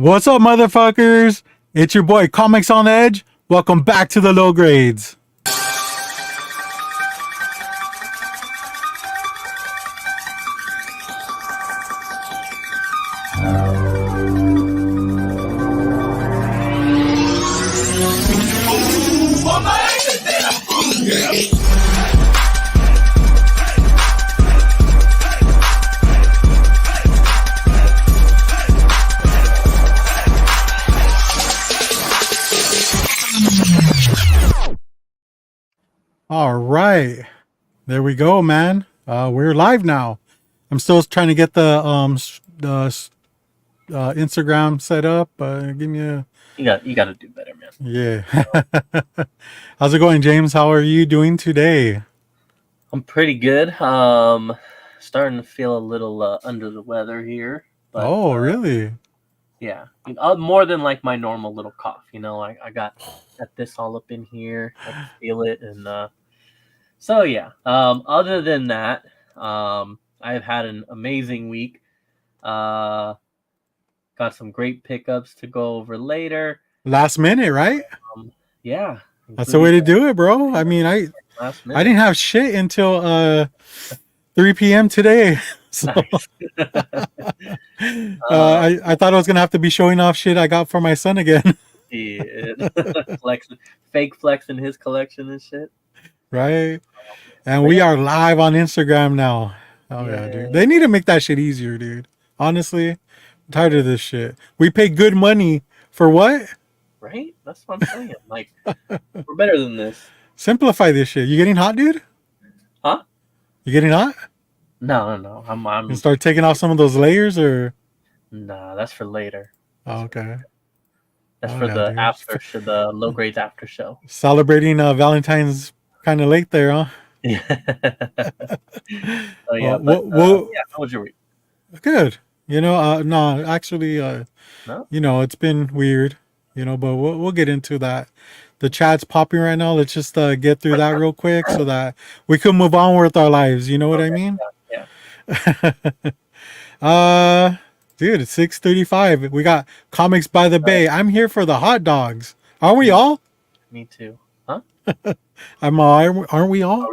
What's up, motherfuckers? It's your boy Comics on Edge. Welcome back to the low grades. All right, there we go, man. We're live now. I'm still trying to get the Instagram set up. Give me a You got to do better, man. yeah. How's it going, James? How are you doing today? I'm pretty good. Starting to feel a little under the weather here. But, really? Yeah, more than like my normal little cough. You know, I got this all up in here. I can feel it, and so yeah. Other than that, I've had an amazing week. Got some great pickups to go over later. Last minute, right? Yeah, that's the way to do it, bro. I mean, I didn't have shit until 3 p.m. today. So nice. I thought I was gonna have to be showing off shit I got for my son again. Yeah. Fake flexing his collection and shit. Right. And we are live on Instagram now. Oh yeah, dude. They need to make that shit easier, dude. Honestly, I'm tired of this shit. We pay good money for what? Right? That's what I'm saying. Like, we're better than this. Simplify this shit. You getting hot, dude? Huh? You getting hot? No. I'm. You start taking off some of those layers, or? Nah, that's for later. Oh, okay. That's for the dude. After the low grades after show. Celebrating Valentine's kind of late there, huh? Yeah. Oh yeah. Yeah. How was your week? Good. You know, no, actually, no? You know, it's been weird. You know, but we'll get into that. The chat's popping right now. Let's just get through that real quick so that we can move on with our lives. You know what I mean? Yeah. Dude, it's 6:35. We got Comics by the Bay. I'm here for the hot dogs. Aren't we all? Me too. Huh? Aren't we all?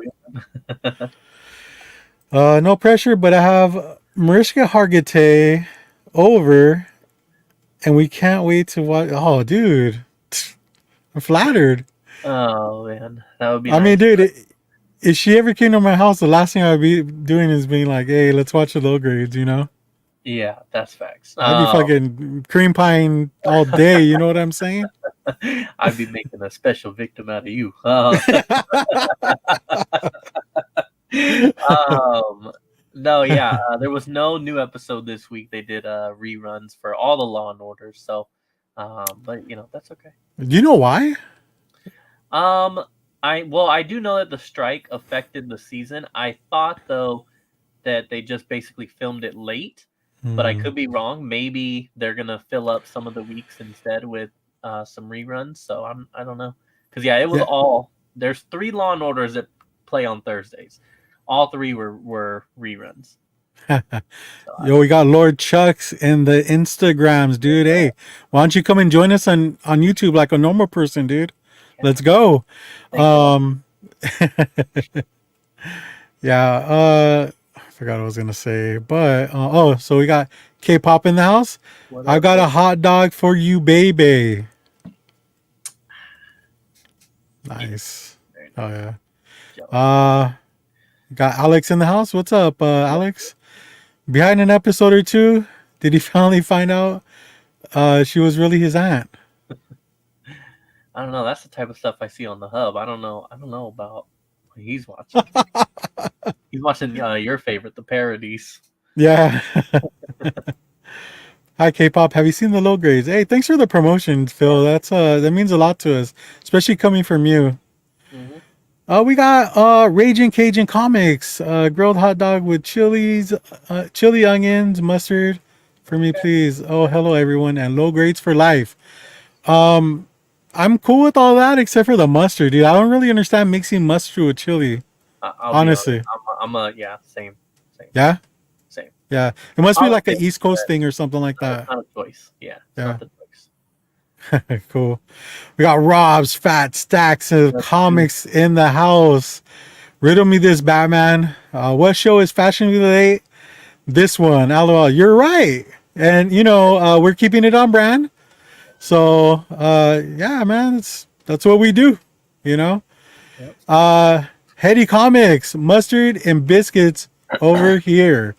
No pressure, but I have Mariska Hargitay over, and we can't wait to watch. Oh, dude. I'm flattered. Oh man, that would be. I mean, dude, if she ever came to my house, the last thing I'd be doing is being like, "Hey, let's watch the low grades," you know? Yeah, that's facts. I'd be fucking cream pieing all day. You know what I'm saying? I'd be making a special victim out of you. No, yeah, there was no new episode this week. They did reruns for all the Law and Orders, so. But you know, that's okay. Do you know why? I do know that the strike affected the season. I thought though that they just basically filmed it late, but I could be wrong. Maybe they're gonna fill up some of the weeks instead with some reruns. So I don't know, because it was all. There's 3 Law and Orders that play on Thursdays. All 3 were reruns. Yo, we got Lord Chucks in the Instagrams, dude. Hey, why don't you come and join us on YouTube like a normal person, dude? Let's go. Yeah, I forgot what I was gonna say, but so we got K-pop in the house. I got a hot dog for you, baby. Nice. Oh yeah. Got Alex in the house. What's up, Alex? Behind an episode or two, did he finally find out she was really his aunt? I don't know. That's the type of stuff I see on the hub. I don't know about what he's watching. He's watching your favorite, the parodies. Yeah. Hi, K-pop. Have you seen the low grades? Hey, thanks for the promotion, Phil. That means a lot to us, especially coming from you. We got Raging Cajun Comics, grilled hot dog with chili onions, mustard for me, please. Oh, hello everyone, and low grades for life. I'm cool with all that except for the mustard, dude. I don't really understand mixing mustard with chili. Honestly, I'm same. Yeah. Yeah, it must be like Honestly, an East Coast thing or something like it's that. not a choice. Yeah, it's Yeah, not the choice. cool. We got Rob's fat stacks of That's true. comics in the house. Riddle me this, Batman. What show is fashionably late? This one. LOL. You're right. And we're keeping it on brand. So yeah, man, that's what we do. You know. Yep. Heady Comics, mustard and biscuits over here.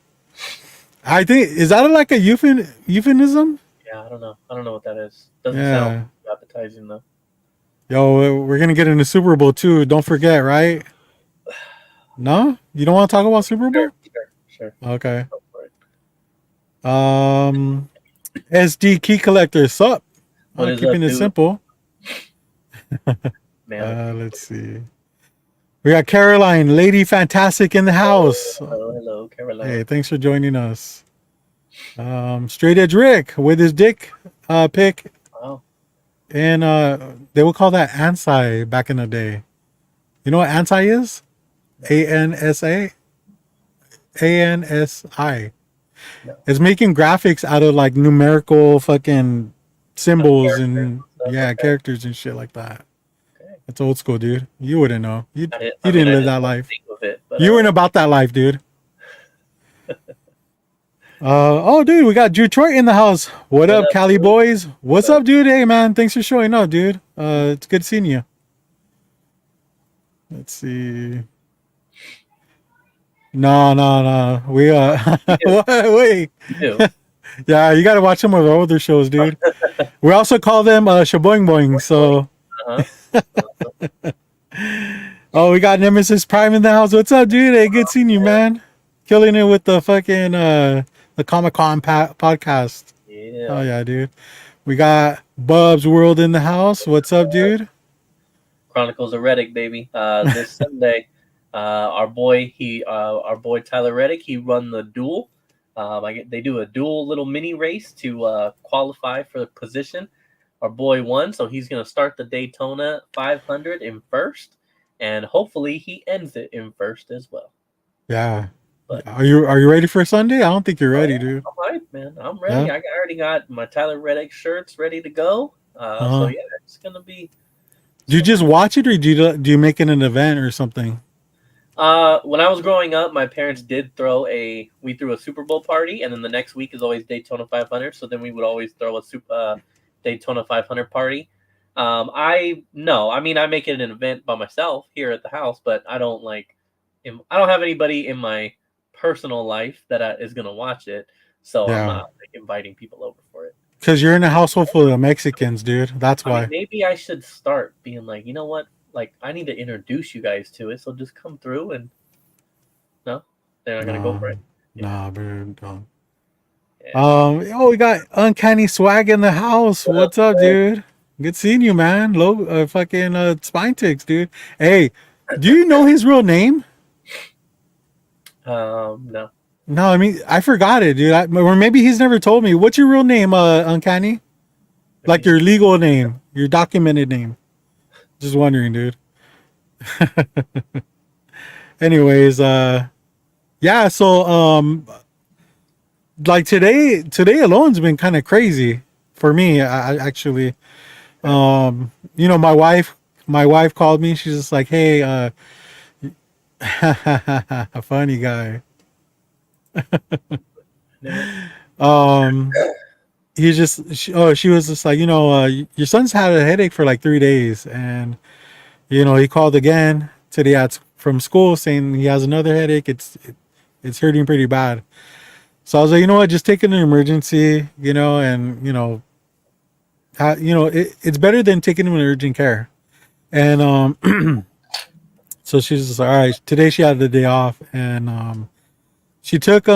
I think is that like a euphemism? Yeah, I don't know. I don't know what that is. Doesn't sound Yeah. appetizing though. Yo, we're gonna get in the Super Bowl too. Don't forget, right? No, you don't want to talk about Super Sure, Bowl? sure. Okay. Go for it. Um, SD key collector, sup? What is up, Keeping it dude? simple. Man, of Let's see. We got Caroline, Lady Fantastic in the house. hello, Caroline. Hey, thanks for joining us. Straight Edge Rick with his dick pick, Wow. and they would call that ANSI back in the day. You know what ANSI is? ANSA? ANSI. No. It's making graphics out of like numerical fucking symbols Characters and and stuff. yeah, Okay. characters and shit like that. Okay. It's old school, dude. You wouldn't know. You I didn't. you I mean, didn't I live didn't that life. think of it, but You weren't about that life, dude. Oh, dude, we got Detroit in the house. What up, Cali dude? boys? What's up, dude? Hey, man, thanks for showing up, dude. It's good seeing you. Let's see. No. We You what? Wait. do. Yeah, you got to watch some of the older shows, dude. We also call them Shaboing Boing. So, Uh-huh. oh, we got Nemesis Prime in the house. What's up, dude? Hey, good seeing you, man. Killing it with the fucking the Comic Con podcast. Oh Yeah. yeah, dude. We got Bub's World in the house. What's up, dude? Chronicles of Reddick, baby. This Sunday, our boy Tyler Reddick, he run the duel. They do a dual little mini race to qualify for the position. Our boy won, so he's gonna start the Daytona 500 in first, and hopefully he ends it in first as well. Yeah. But Are you ready for Sunday? I don't think you're oh ready, yeah, dude. I'm hyped, man. I'm ready. Yeah. I already got my Tyler Reddick shirts ready to go. So Uh-huh. yeah, it's gonna be. Do you just watch it, or do you make it an event or something? When I was growing up, my parents did we threw a Super Bowl party, and then the next week is always Daytona 500. So then we would always throw a Daytona 500 party. I mean, I make it an event by myself here at the house, but I don't I don't have anybody in my personal life that is gonna watch it, so I'm Yeah. not like inviting people over for it. Because you're in a household full of Mexicans, dude. That's I mean, why. maybe I should start being like, you know what? Like, I need to introduce you guys to it, so just come through and no, they're not gonna go for No, it. Yeah. nah, bro. Don't. Yeah. Oh, we got Uncanny Swag in the house. What up, What's up, Greg? dude? Good seeing you, man. Fucking Spine Ticks, dude. Hey, do you know his real name? No. No, I mean I forgot it, dude. Or maybe he's never told me. What's your real name, Uncanny? Let me Like your see. legal name, your documented name. Just wondering, dude. Anyways, yeah. So, like today alone's been kind of crazy for me. I actually, my wife called me. She's just like, "Hey, a funny guy." Um, she was just like, your son's had a headache for like 3 days, and he called again today from school saying he has another headache. It's hurting pretty bad. So I was like, you know what, just take it in an emergency, and it's better than taking him in urgent care. And so she's just like, all right. Today she had the day off, and she took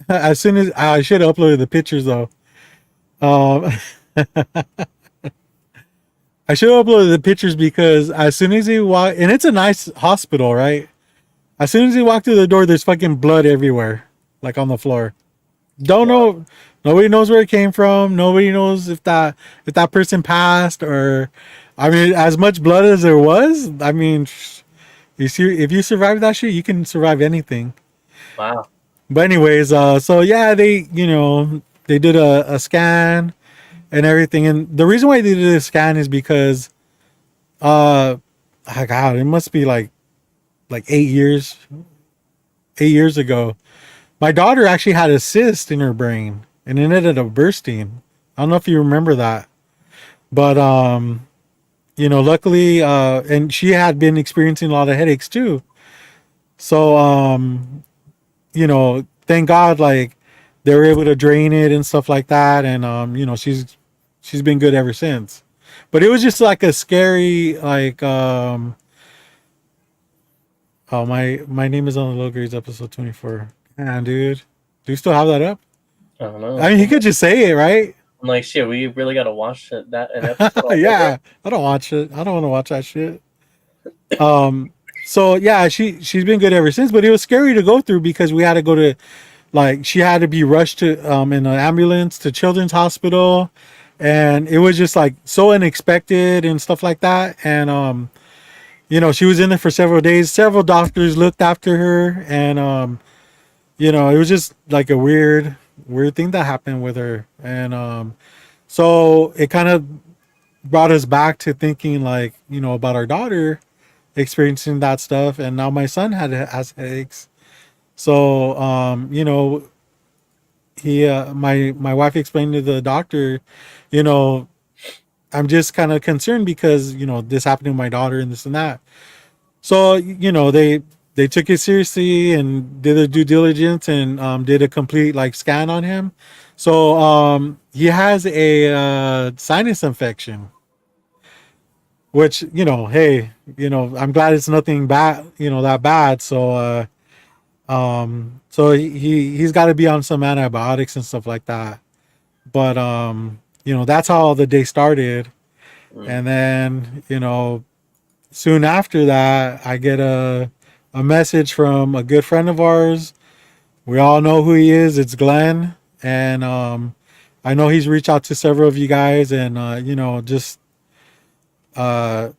as soon as I should have uploaded the pictures though. Um, I should have uploaded the pictures because as soon as he walked, and it's a nice hospital, right? As soon as he walked through the door, there's fucking blood everywhere, like on the floor. Don't Wow. know. Nobody knows where it came from. Nobody knows if that person passed or, I mean, as much blood as there was. I mean, you see, if you survive that shit, you can survive anything. Wow. But anyways, so yeah, they did a scan and everything, and the reason why they did a scan is because uh, God, it must be like 8 years ago. My daughter actually had a cyst in her brain, and it ended up bursting. I don't know if you remember that, but luckily, and she had been experiencing a lot of headaches too. So thank God, like they were able to drain it and stuff like that, and she's been good ever since. But it was just like a scary, like oh, my name is on the low grades episode 24. Man, dude, do you still have that up? I don't know. I mean, he could just say it, right? I'm like, shit, we really got to watch that an episode all over. Yeah, I don't watch it. I don't want to watch that shit. Um, so yeah, she's been good ever since. But it was scary to go through because we had to go to, like, she had to be rushed to in an ambulance to Children's Hospital, and it was just like so unexpected and stuff like that. And she was in there for several days. Several doctors looked after her, and it was just like a weird thing that happened with her. And so it kind of brought us back to thinking, like, about our daughter experiencing that stuff, and now my son has headaches. So he my wife explained to the doctor, you know I'm just kind of concerned because this happened to my daughter and this and that. So they took it seriously and did their due diligence, and did a complete like scan on him. So he has a sinus infection, which hey, I'm glad it's nothing bad, that bad. So so he's got to be on some antibiotics and stuff like that. But that's how the day started. Mm. And then soon after that, I get a message from a good friend of ours. We all know who he is. It's Glenn. And I know he's reached out to several of you guys, and just uh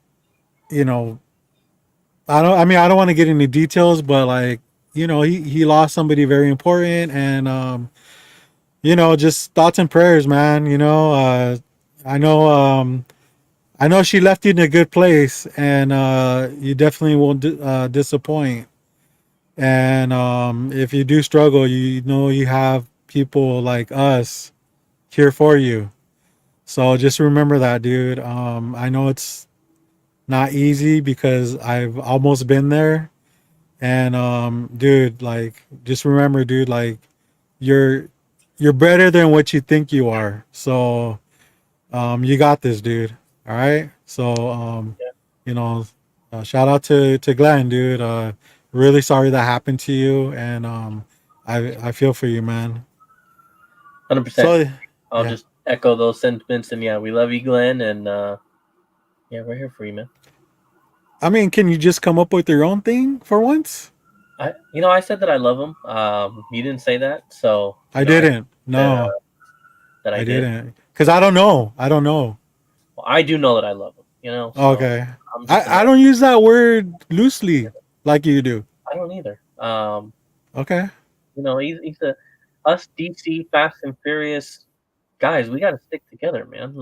you know I don't want to get into details, but like, he lost somebody very important. And just thoughts and prayers, man. I know I know she left you in a good place, and you definitely won't disappoint. And if you do struggle, you have people like us here for you. So just remember that, dude. I know it's not easy because I've almost been there. And dude, like, just remember, dude, like, you're you're better than what you think you are. So you got this, dude. All right. So Yeah, you know, shout out to Glenn, dude. Really sorry that happened to you, and I feel for you, man. 100%. So I'll yeah, just echo those sentiments, and yeah, we love you, Glenn, and yeah, we're here for you, man. I mean, can you just come up with your own thing for once? I said that I love him. You didn't say that, so I I didn't. said No, that I I did. didn't. Cause I don't know. I don't know. Well, I do know that I love him. So Okay. I'm just gonna. I don't use that word loosely like you do. I don't either. Okay. He's a us DC Fast and Furious guys. We got to stick together, man.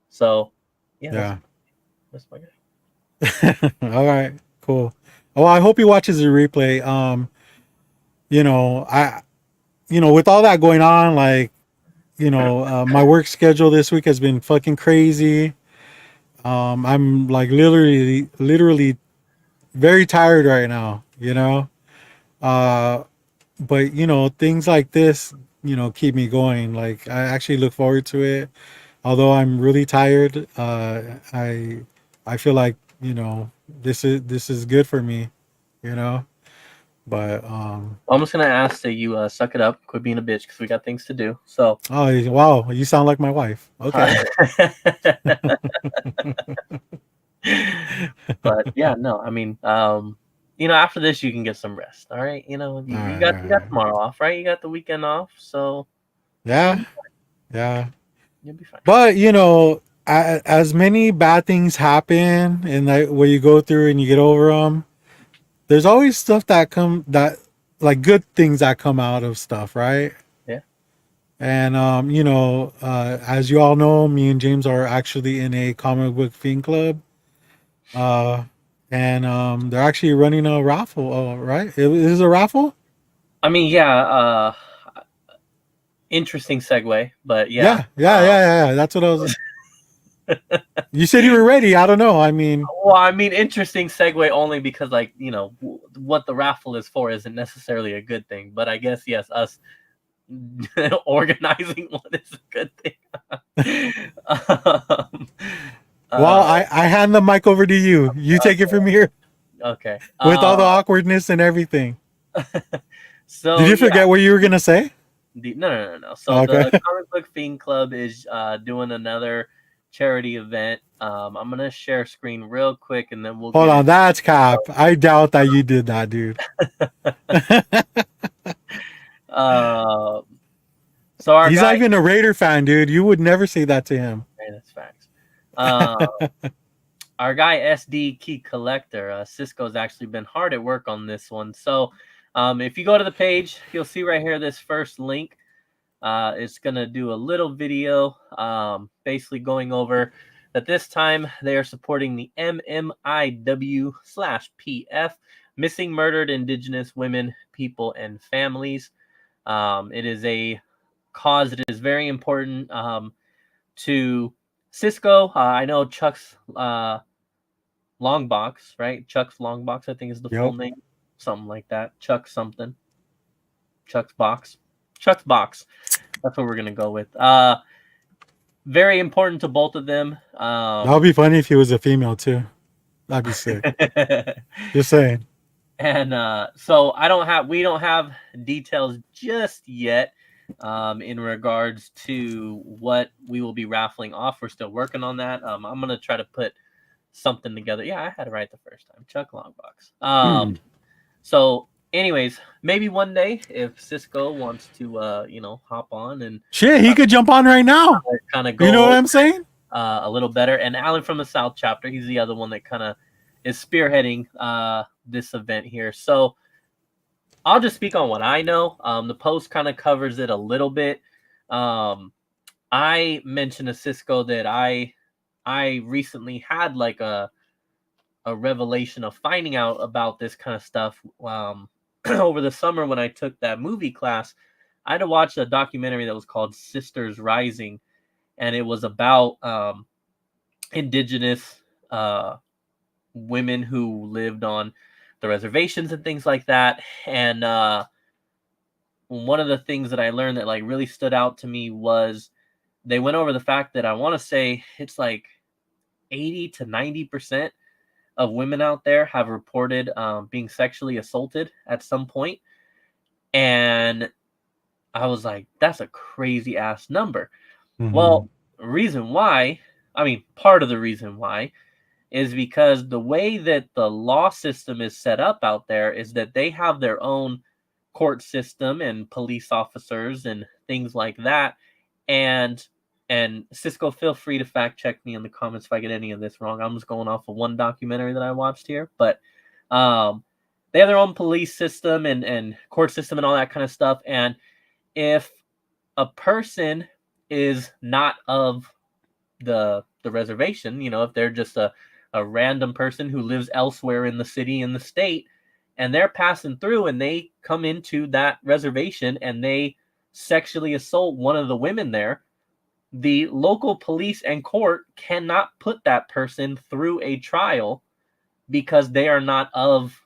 So yeah, Yeah. that's my guy. All right. Cool. Well, I hope he watches the replay. I with all that going on, like, my work schedule this week has been fucking crazy. I'm like literally very tired right now, uh but things like this keep me going. Like, I actually look forward to it, although I'm really tired. I feel like this is good for me, you know but I'm just gonna ask that you suck it up, quit being a bitch, because we got things to do. So, oh, wow, you sound like my wife. uh, Okay. but yeah, no, I mean, after this you can get some rest. All right, All you got right. tomorrow off, right? You got the weekend off, so you'll Yeah, be, yeah. you'll be fine. But as many bad things happen, and that where you go through and you get over them, there's always stuff that like good things that come out of stuff, right? Yeah. And as you all know, me and James are actually in a comic book fiend club. Uh, and they're actually running a raffle. Right? It is a raffle. I mean, yeah. Interesting segue, but yeah. Yeah. That's what I was. You said you were ready. I don't know. I mean, Well, I mean, interesting segue only because, like, what the raffle is for isn't necessarily a good thing. But I guess yes, us organizing one is a good thing. um, well, uh, I hand the mic over to you. You take it from here okay. with all the awkwardness and everything. Did So you yeah. forget what you were gonna say? No. So Okay. the Comic Book Fiend Club is doing another charity event. I'm gonna share screen real quick, and then we'll Hold get on, into. that's cap. I doubt that you did that, dude. Uh, so our He's not guy, even a Raider fan, dude. You would never say that to him. man, that's facts. Uh, our guy SD Key Collector, Cisco's actually been hard at work on this one. So, if you go to the page, you'll see right here this first link. It's gonna do a little video, basically going over that this time they are supporting the MMIW/PF, Missing Murdered Indigenous Women, People, and Families. It is a cause that is very important to Cisco. I know Chuck's Longbox, right? Chuck's Longbox, I think is the full Yep. name, something like that. Chuck something. Chuck's Box. Chuck's Box. That's what we're gonna go with. Very important to both of them. That would be funny if he was a female too. That'd be sick. Just saying. And so we don't have details just yet in regards to what we will be raffling off. We're still working on that. I'm gonna try to put something together. Yeah, I had it right the first time. Chuck Longbox. So anyways, maybe one day if Cisco wants to hop on and Shit, he could jump on right now. kind of You know go what I'm saying? a little better. And Alan from the South chapter, he's the other one that kind of is spearheading this event here. So I'll just speak on what I know. The post kind of covers it a little bit. I mentioned to Cisco that I recently had like a revelation of finding out about this kind of stuff over the summer when I took that movie class. I had to watch a documentary that was called Sisters Rising, and it was about indigenous women who lived on the reservations and things like that. And one of the things that I learned that like really stood out to me was they went over the fact that I want to say it's like 80 to 90% of women out there have reported being sexually assaulted at some point. And I was like, that's a crazy ass number. Well, reason why, I mean, part of the reason why is because the way that the law system is set up out there is that they have their own court system and police officers and things like that. And Cisco, feel free to fact check me in the comments if I get any of this wrong. I'm just going off of one documentary that I watched here, but they have their own police system and court system and all that kind of stuff. And if a person is not of the reservation, if they're just a random person who lives elsewhere in the city, in the state, and they're passing through and they come into that reservation and they sexually assault one of the women there, the local police and court cannot put that person through a trial because they are not of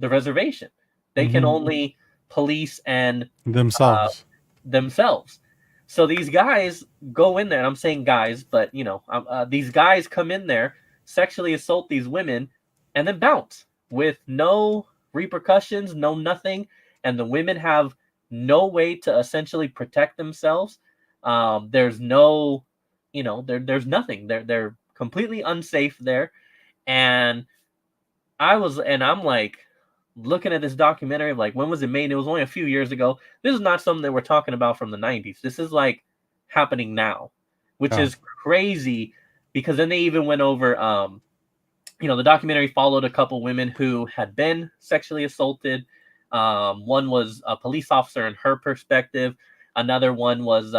the reservation. They can only police and Themselves. themselves. So these guys go in there, and I'm saying guys, but these guys come in there, sexually assault these women, and then bounce with no repercussions, no nothing, and the women have no way to essentially protect themselves. There's no, there's nothing. They're completely unsafe there, and I'm like looking at this documentary of like, when was it made? And it was only a few years ago. This is not something that we're talking about from the 90s. This is like happening now, which is crazy because then they even went over, the documentary followed a couple women who had been sexually assaulted One was a police officer and her perspective. Another one was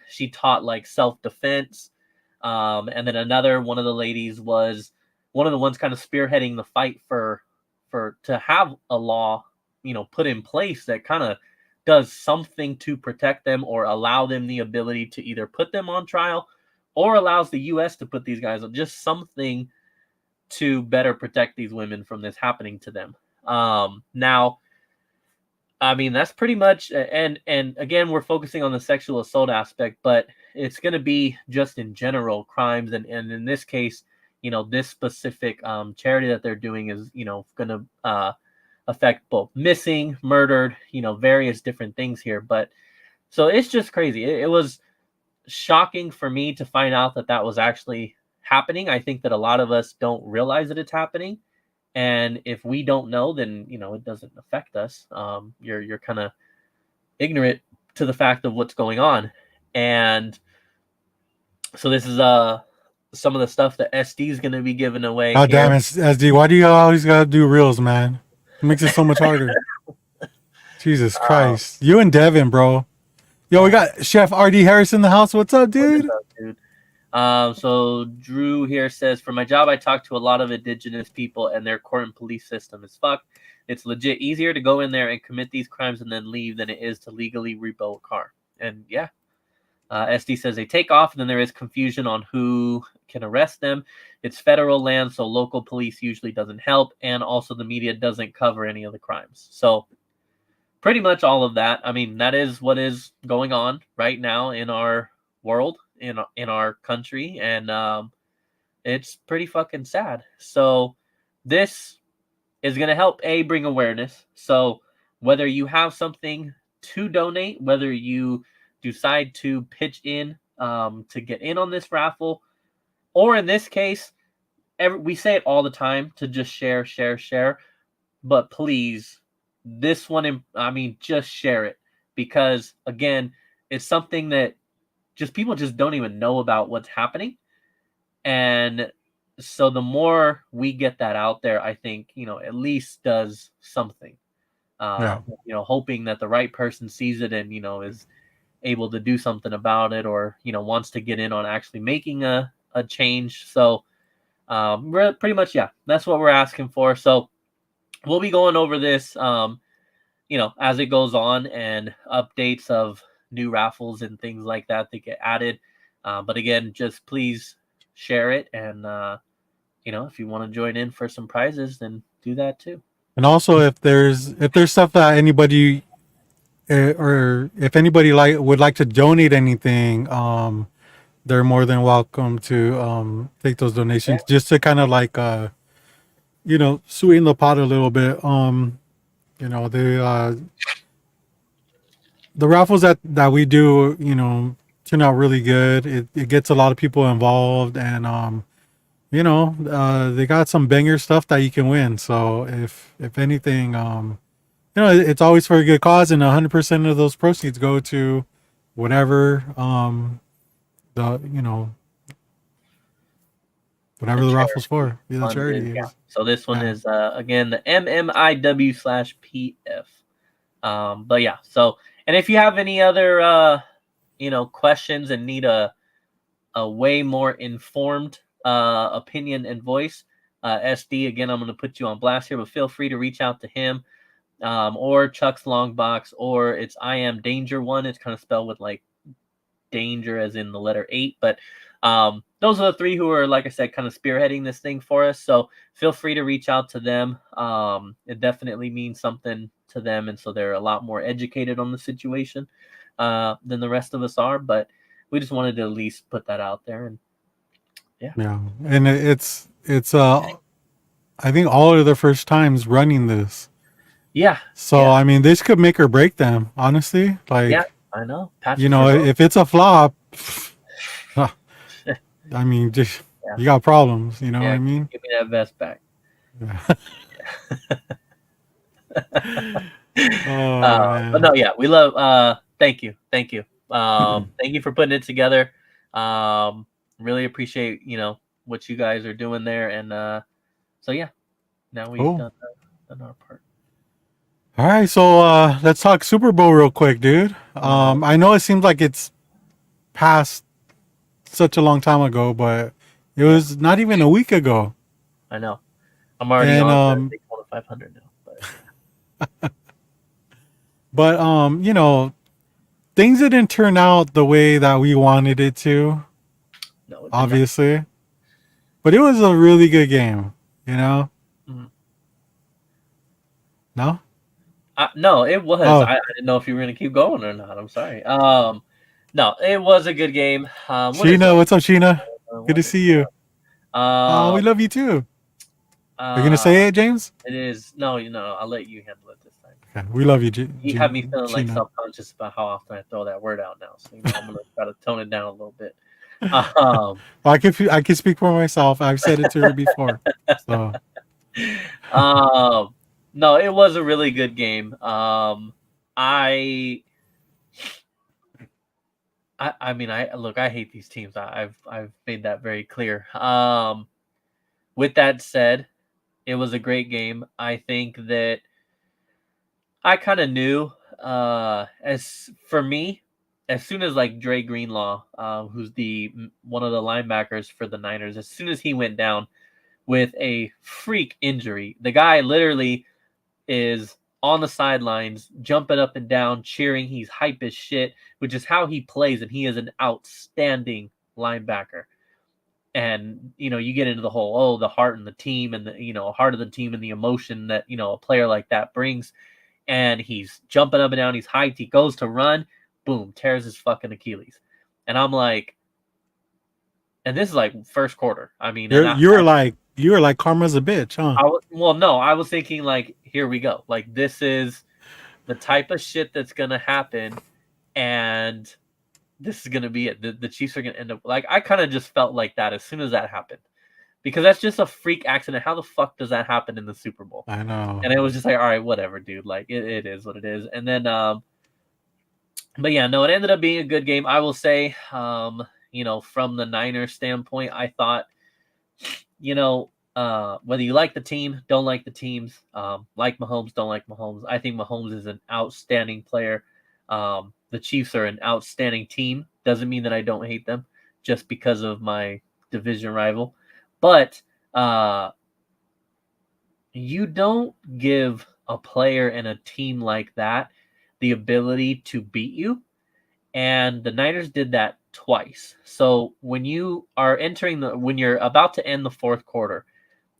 she taught like self-defense. And then another one of the ladies was one of the ones kind of spearheading the fight for to have a law, put in place that kind of does something to protect them or allow them the ability to either put them on trial or allows the US to put these guys on, just something to better protect these women from this happening to them. Now, I mean, that's pretty much, and again, we're focusing on the sexual assault aspect, but it's going to be just in general crimes, and in this case, this specific charity that they're doing is, going to affect both missing, murdered, various different things here. But so it's just crazy. It was shocking for me to find out that that was actually happening. I think that a lot of us don't realize that it's happening. And if we don't know, then it doesn't affect us. You're kind of ignorant to the fact of what's going on, and so this is some of the stuff that SD is going to be giving away God here. damn it, SD. Why do you always gotta do reels, man? It makes it so much harder. Jesus Christ. You and Devin, bro. Yo, we got Chef RD Harris in the house. What's up, dude? Dude. So Drew here says, for my job, I talk to a lot of indigenous people, and their court and police system is fucked. It's legit easier to go in there and commit these crimes and then leave than it is to legally repo a car. And yeah, SD says they take off, and then there is confusion on who can arrest them. It's federal land, so local police usually doesn't help, and also the media doesn't cover any of the crimes. So pretty much all of that. I mean, that is what is going on right now in our world, in our country, and it's pretty fucking sad. So this is going to help bring awareness. So whether you have something to donate, whether you decide to pitch in to get in on this raffle, or in this case, we say it all the time to just share, but please, this one, I mean, just share it, because again, it's something that just people just don't even know about what's happening. And so the more we get that out there, I think, at least does something. Yeah. Hoping that the right person sees it and, is able to do something about it, or, wants to get in on actually making a change. So we're pretty much, yeah, that's what we're asking for. So we'll be going over this, as it goes on, and updates of new raffles and things like that get added. But again, just please share it, and if you want to join in for some prizes, then do that too. And also, if there's stuff that anybody or if anybody would like to donate anything, they're more than welcome to take those donations, just to kind of like sweeten the pot a little bit. The raffles that we do, turn out really good. It gets a lot of people involved, and they got some banger stuff that you can win. So if anything, it's always for a good cause, and 100% of those proceeds go to whatever the whatever the raffle's for. Yeah, the charity is. Yeah. So this one is again the MMIW/PF. But yeah, so, and if you have any other questions and need a way more informed opinion and voice, SD, again, I'm going to put you on blast here, but feel free to reach out to him, or Chuck's Long Box, or it's I Am Danger One. It's kind of spelled with like danger as in the letter 8, but those are the three who are, like I said, kind of spearheading this thing for us. So feel free to reach out to them. It definitely means something to them, and so they're a lot more educated on the situation than the rest of us are. But we just wanted to at least put that out there, and yeah, and it's I think all of their first times running this. Yeah. So I mean, this could make or break them, honestly. Like, yeah, I know. If it's a flop, I mean, just you got problems. You know what I mean? Give me that vest back. But no, yeah, we love. Thank you. Thank you for putting it together. Really appreciate what you guys are doing there, and so yeah, now we've done our part. All right, so let's talk Super Bowl real quick, dude. Mhm. I know it seems like it's past such a long time ago, but it Yeah, was not even a week ago. I know. I'm already And on the Daytona 500 now, but things didn't turn out the way that we wanted it to, no, it did not. obviously. But it was a really good game, you know? Mhm. No? No, it was. Oh, I didn't know if you were gonna keep going or not. I'm sorry. No, it was a good game. What is Sheena, what's up, Sheena? Good to what is see you. Oh, um we love you too. Are you gonna uh say it, James? it is no, I'll let you handle it this time. Okay, we love you, You have me feeling like Sheena. self-conscious about how often I throw that word out now. So I'm gonna try to tone it down a little bit. Um, Well, I can speak for myself. I've said it to her before. So um, no, it was a really good game. I I mean, I look, I hate these teams. I've made that very clear. With that said, it was a great game. I think that I kind of knew, as for me, as soon as like Dre Greenlaw, who's the one of the linebackers for the Niners, as soon as he went down with a freak injury, the guy literally is on the sidelines, jumping up and down, cheering. He's hype as shit, which is how he plays, and he is an outstanding linebacker. And you get into the whole the heart and the team and the heart of the team and the emotion that a player like that brings. And he's jumping up and down, he's hyped, he goes to run, boom, tears his fucking Achilles. And I'm like, and this is like first quarter. I mean, and you were like karma's a bitch, huh? I was well, no, I was thinking like, here we go. Like this is the type of shit that's gonna happen, and this is gonna be it. The Chiefs are gonna end up like I kind of just felt like that as soon as that happened. Because that's just a freak accident. How the fuck does that happen in the Super Bowl? I know. And it was just like, all right, whatever, dude. Like it is what it is. And then but yeah, no, it ended up being a good game. I will say, from the Niners standpoint, I thought, whether you like the team, don't like the teams, like Mahomes, don't like Mahomes. I think Mahomes is an outstanding player. The Chiefs are an outstanding team. Doesn't mean that I don't hate them just because of my division rival. But uh, you don't give a player and a team like that the ability to beat you, and the Niners did that twice. So when you are when you're about to end the fourth quarter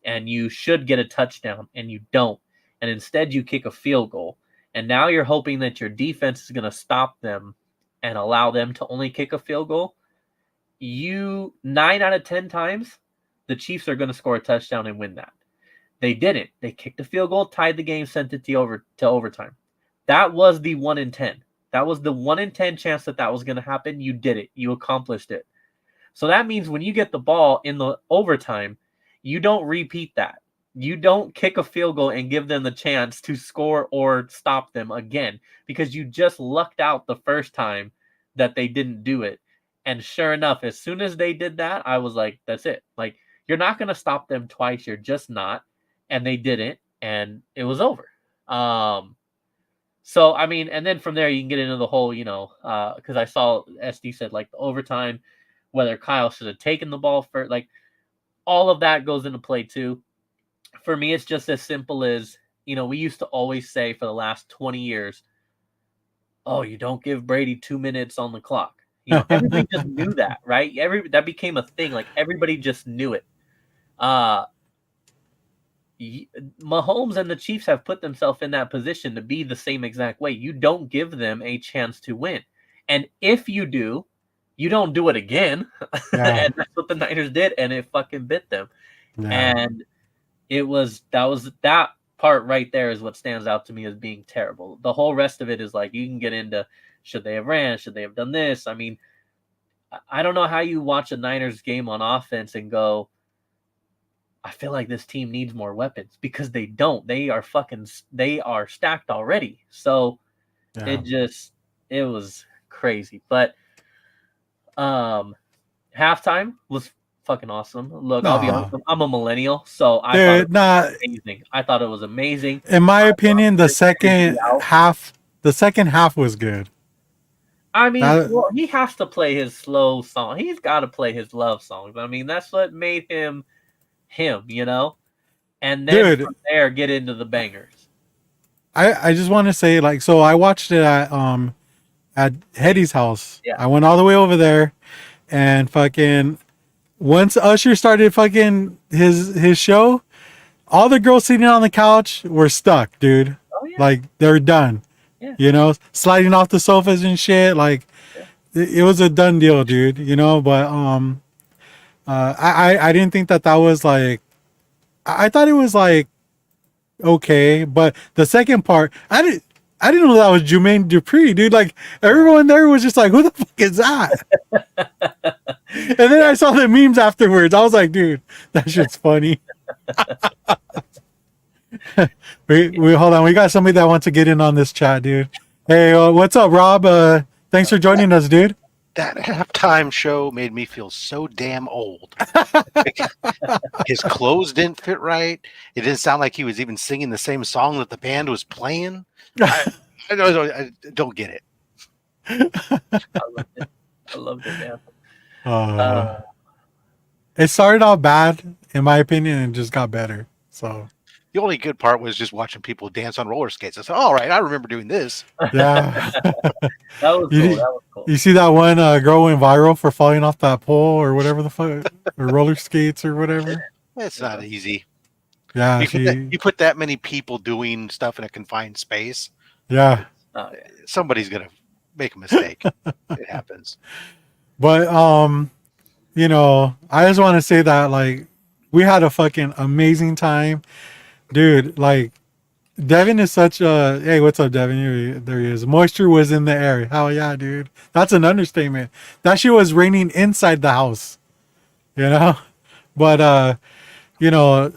and you should get a touchdown and you don't, and instead you kick a field goal, and now you're hoping that your defense is going to stop them and allow them to only kick a field goal, 9 out of 10 times the Chiefs are going to score a touchdown and win that. They didn't. They kicked a field goal, tied the game, sent it to overtime. That was the 1 in 10. That was the 1 in 10 chance that was going to happen. You did it. You accomplished it. So that means when you get the ball in the overtime, you don't repeat that. You don't kick a field goal and give them the chance to score or stop them again, because you just lucked out the first time that they didn't do it. And sure enough, as soon as they did that, I was like, that's it. Like, you're not going to stop them twice. You're just not. And they didn't. And it was over. So I mean, and then from there you can get into the whole, because I saw SD said like the overtime, whether Kyle should have taken the ball for like all of that goes into play too. For me, it's just as simple as we used to always say for the last 20 years, oh, you don't give Brady 2 minutes on the clock. Everybody just knew that, right? That became a thing. Like everybody just knew it. Uh, Mahomes and the Chiefs have put themselves in that position to be the same exact way. You don't give them a chance to win. And if you do, you don't do it again. Yeah, And that's what the Niners did, and it fucking bit them. yeah, And that part right there is what stands out to me as being terrible. The whole rest of it is like you can get into should they have ran, should they have done this? I mean, I don't know how you watch a Niners game on offense and go, I feel like this team needs more weapons, because they don't. They are stacked already. So yeah. it was crazy. But um halftime was fucking awesome. Look, I'll be Nah, honest, I'm a millennial, so I thought it dude, nah. was amazing. I thought it was amazing. In my I love opinion, his energy out. the second half was good. I mean, That, well, he has to play his slow song. He's got to play his love songs. I mean, that's what made him him, you know? And then dude, from there, get into the bangers. I just want to say, like, so I watched it at Hetty's house. Yeah. I went all the way over there, and fucking once Usher started fucking his show, all the girls sitting on the couch were stuck, dude. Oh, yeah. Like they're done. Yeah. You know, sliding off the sofas and shit. Like Yeah. it was a done deal, dude. You know, but I didn't think that was like. I thought it was like okay, but the second part, I didn't know that was Jermaine Dupri, dude. Like everyone there was just like, "Who the fuck is that?" And then I saw the memes afterwards. I was like, "Dude, that shit's funny." we hold on. We got somebody that wants to get in on this chat, dude. Hey, what's up, Rob? Thanks for joining us, dude. That halftime show made me feel so damn old. His clothes didn't fit right. It didn't sound like he was even singing the same song that the band was playing. I don't get it. I loved it, yeah. It started out bad, in my opinion, and just got better. So the only good part was just watching people dance on roller skates. I said, "All right, I remember doing this." Yeah, that was cool. That was cool. You see that one girl went viral for falling off that pole or whatever the fuck, or roller skates or whatever. It's not easy. Yeah, you put that many people doing stuff in a confined space. Yeah, somebody's gonna make a mistake. It happens. But you know, I just want to say that like we had a fucking amazing time, dude. Like Devin is such a hey, what's up, Devin? There he is. Moisture was in the air. Hell yeah, dude. That's an understatement. That shit was raining inside the house, you know. But you know,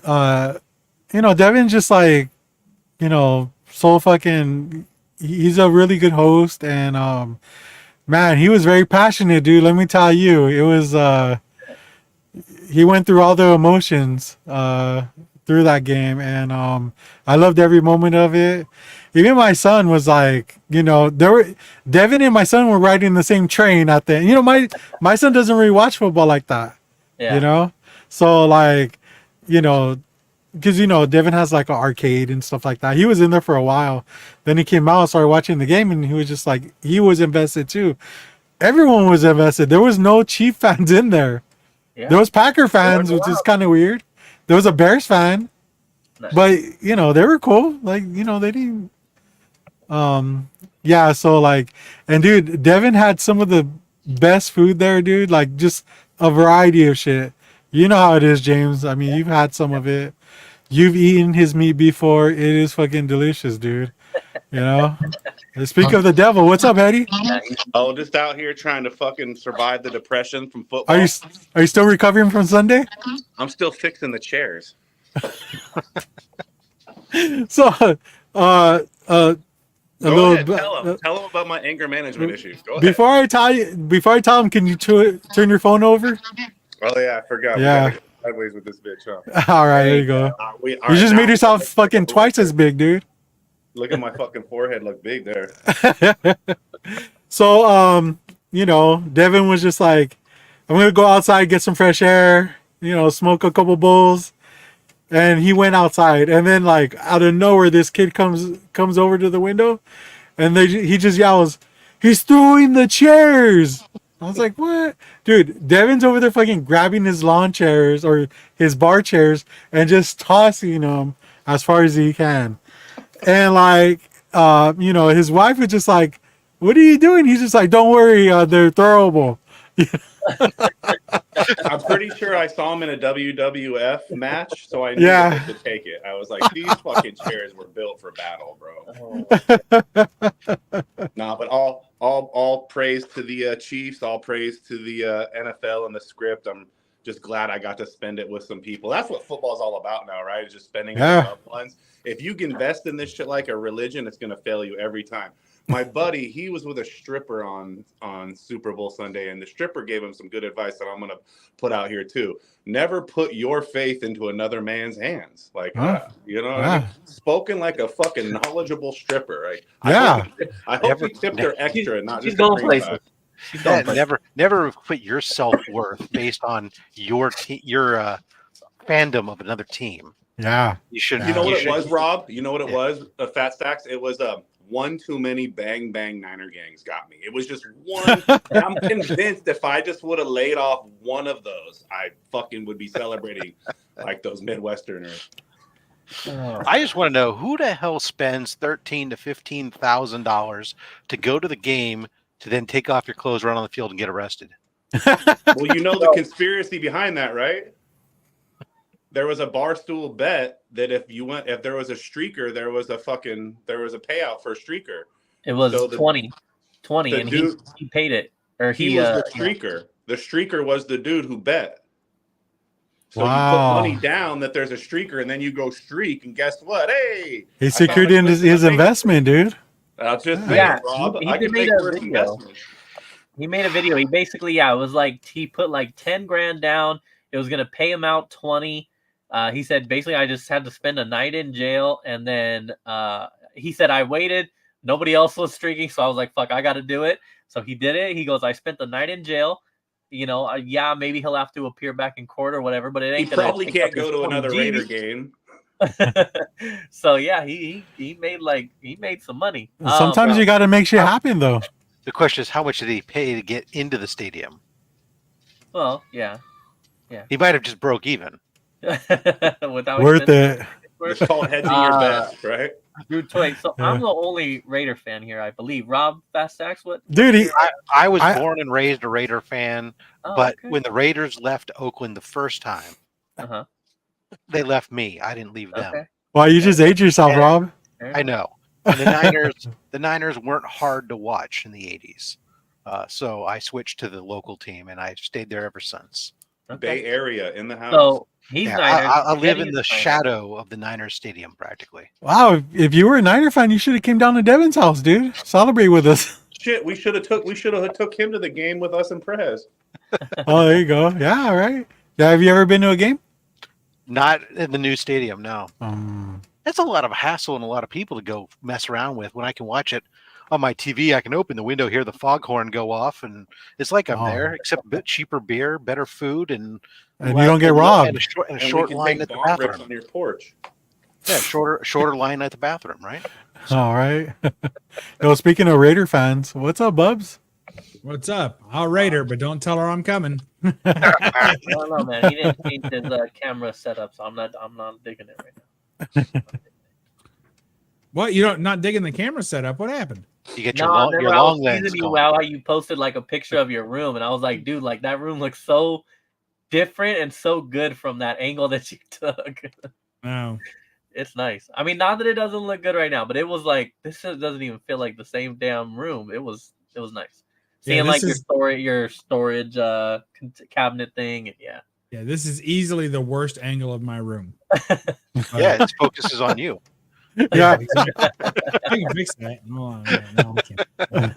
Devin's just like, you know, so fucking. He's a really good host, and man, he was very passionate, dude. Let me tell you, it was he went through all the emotions through that game, and I loved every moment of it. Even my son was like, you know, Devin and my son were riding the same train at the, you know, my son doesn't really watch football like that, you know, so like, you know, because you know Devin has like an arcade and stuff like that. He was in there for a while, then he came out, started watching the game, and he was just like, he was invested too. Everyone was invested. There was no Chief fans in there. Yeah. There was Packer fans, which is kind of weird. There was a Bears fan, but you know they were cool. Like, you know, they didn't. Yeah. So like, and dude, Devin had some of the best food there, dude. Like just a variety of shit. You know how it is, James. I mean, you've had some of it. You've eaten his meat before. It is fucking delicious, dude. You know. Speak of the devil. What's up, Eddie? Oh, just out here trying to fucking survive the depression from football. Are you still recovering from Sunday? I'm still fixing the chairs. So, Go ahead, tell him about my anger management issues. Go ahead. Before I tell him, can you turn your phone over? Oh yeah, I forgot. Yeah. We gotta go sideways with this bitch, huh? All right, there you go. You just made yourself fucking twice as big, dude. Look at my fucking forehead, look big there. So, you know, Devin was just like, I'm gonna go outside, get some fresh air, you know, smoke a couple bowls. And he went outside, and then like out of nowhere, this kid comes over to the window, and he just yells, "He's throwing the chairs!" I was like, "What, dude?" Devin's over there fucking grabbing his lawn chairs or his bar chairs and just tossing them as far as he can. And like, you know, his wife was just like, "What are you doing?" He's just like, "Don't worry, they're throwable." I'm pretty sure I saw him in a WWF match, so I knew that they could take it. I was like, these fucking chairs were built for battle, bro. Nah, but all praise to the Chiefs, all praise to the NFL and the script. I'm just glad I got to spend it with some people. That's what football's all about now, right? Just spending with loved ones. If you can invest in this shit like a religion, it's gonna fail you every time. my buddy, he was with a stripper on Super Bowl Sunday, and the stripper gave him some good advice that I'm gonna put out here too. Never put your faith into another man's hands. Like, you know what I mean? Spoken like a fucking knowledgeable stripper. Like, Yeah. I hope he tipped her extra, not She's just going a cream places. pie. She's going places. Never put your self-worth based on your fandom of another team. Yeah. You should. You know what it should- was, Rob? You know what it was? Fat Stacks. It was one too many bang bang Niner gangs got me. It was just one. And I'm convinced if I just would have laid off one of those, I fucking would be celebrating like those Midwesterners. I just want to know who the hell spends $13,000 to $15,000 to go to the game to then take off your clothes, run on the field, and get arrested. Well, you know the conspiracy behind that, right? There was a barstool bet that if there was a streaker, there was a payout for a streaker. It was So 20, and dude, he paid it, or he was the streaker. The streaker was the dude who bet. So you put money down that there's a streaker, and then you go streak, and guess what? Hey, he secured in his investment, dude. I'll just say, Rob, he I can made make a worse video. investments. He made a video. He basically, it was like he put like 10 grand down. It was gonna pay him out 20. He said basically I just had to spend a night in jail, and then he said I waited. Nobody else was streaking, so I was like, "Fuck, I got to do it." So he did it. He goes, "I spent the night in jail. You know, maybe he'll have to appear back in court or whatever, but it ain't." He probably can't go to another Raider game. So yeah, he made some money. Sometimes you got to make shit happen, though. The question is, how much did he pay to get into the stadium? Well, yeah. He might have just broke even. Worth it. It's called hedging your bets, right? Dude, so I'm the only Raider fan here, I believe. Rob Fast Stacks, what? Dude, I was born and raised a Raider fan, but okay. when the Raiders left Oakland the first time, they left me. I didn't leave them. Okay. Well, you just ate yourself, Rob. I know. And the Niners weren't hard to watch in the 80s. So I switched to the local team, and I've stayed there ever since. Okay. Bay Area in the house. So he's Niners. I live in the shadow of the Niners stadium, practically. Wow, if you were a Niner fan, you should have came down to Devin's house, dude. Celebrate with us. Shit, we should have took him to the game with us and Prez. Oh, there you go. Yeah, right. Yeah, have you ever been to a game? Not in the new stadium, no. That's a lot of hassle and a lot of people to go mess around with. When I can watch it on my TV, I can open the window, hear the foghorn go off, and it's like I'm there, except a bit cheaper beer, better food, and you don't get robbed. And a short line at the bathroom on your porch. Yeah, shorter line at the bathroom, right? All right. Yo, speaking of Raider fans, what's up, Bubs? What's up? I'll rate her, but don't tell her I'm coming. I don't know, man. He didn't change his camera setup, so I'm not digging it right now. What? You don't not digging the camera setup? What happened? You get your long lens. Wow, you posted like a picture of your room, and I was like, dude, like that room looks so different and so good from that angle that you took. No. It's nice. I mean, not that it doesn't look good right now, but it was like this doesn't even feel like the same damn room. It was nice. Seeing like your storage cabinet thing, and yeah. Yeah, this is easily the worst angle of my room. Yeah, it focuses on you. Yeah. I can fix that. No, I can't.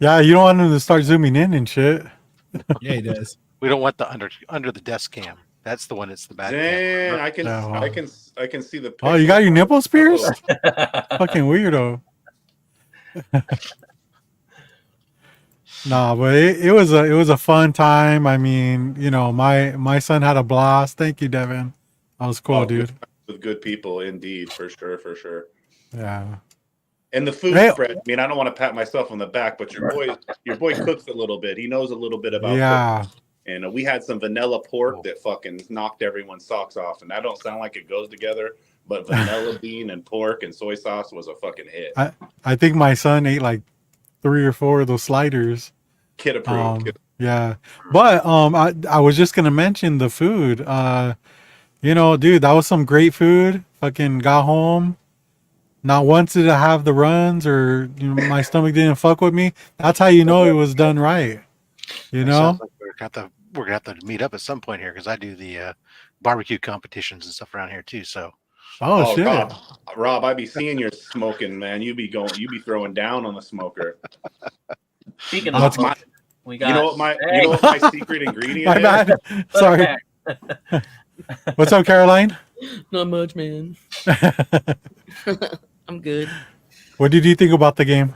Yeah, you don't want him to start zooming in and shit. Yeah, he does. We don't want the under the desk cam. That's the one that's the bad cam. Damn, I can see the picture. Oh, you got your nipples pierced? Fucking weirdo. Nah, but it was a fun time. I mean, you know, my son had a blast. Thank you, Devin. That was cool, dude. With good people, indeed, for sure. Yeah. And the food spread. I mean, I don't want to pat myself on the back, but your boy cooks a little bit. He knows a little bit about cooking. And we had some vanilla pork that fucking knocked everyone's socks off. And that don't sound like it goes together, but vanilla bean and pork and soy sauce was a fucking hit. I think my son ate like 3 or 4 of those sliders. Kid approved. Yeah. But I was just gonna mention the food. You know, dude, that was some great food. Fucking got home. Not once did I have the runs or my stomach didn't fuck with me. That's how you know it was done right. You know? Like we're gonna have to meet up at some point here because I do the barbecue competitions and stuff around here too. So Oh, Oh, shit. Rob, I be seeing you smoking, man. You be throwing down on the smoker. Speaking Oh, of smoking, we got. You know what my secret ingredient My is? bad. Sorry. What's up, Caroline? Not much, man. I'm good. What did you think about the game?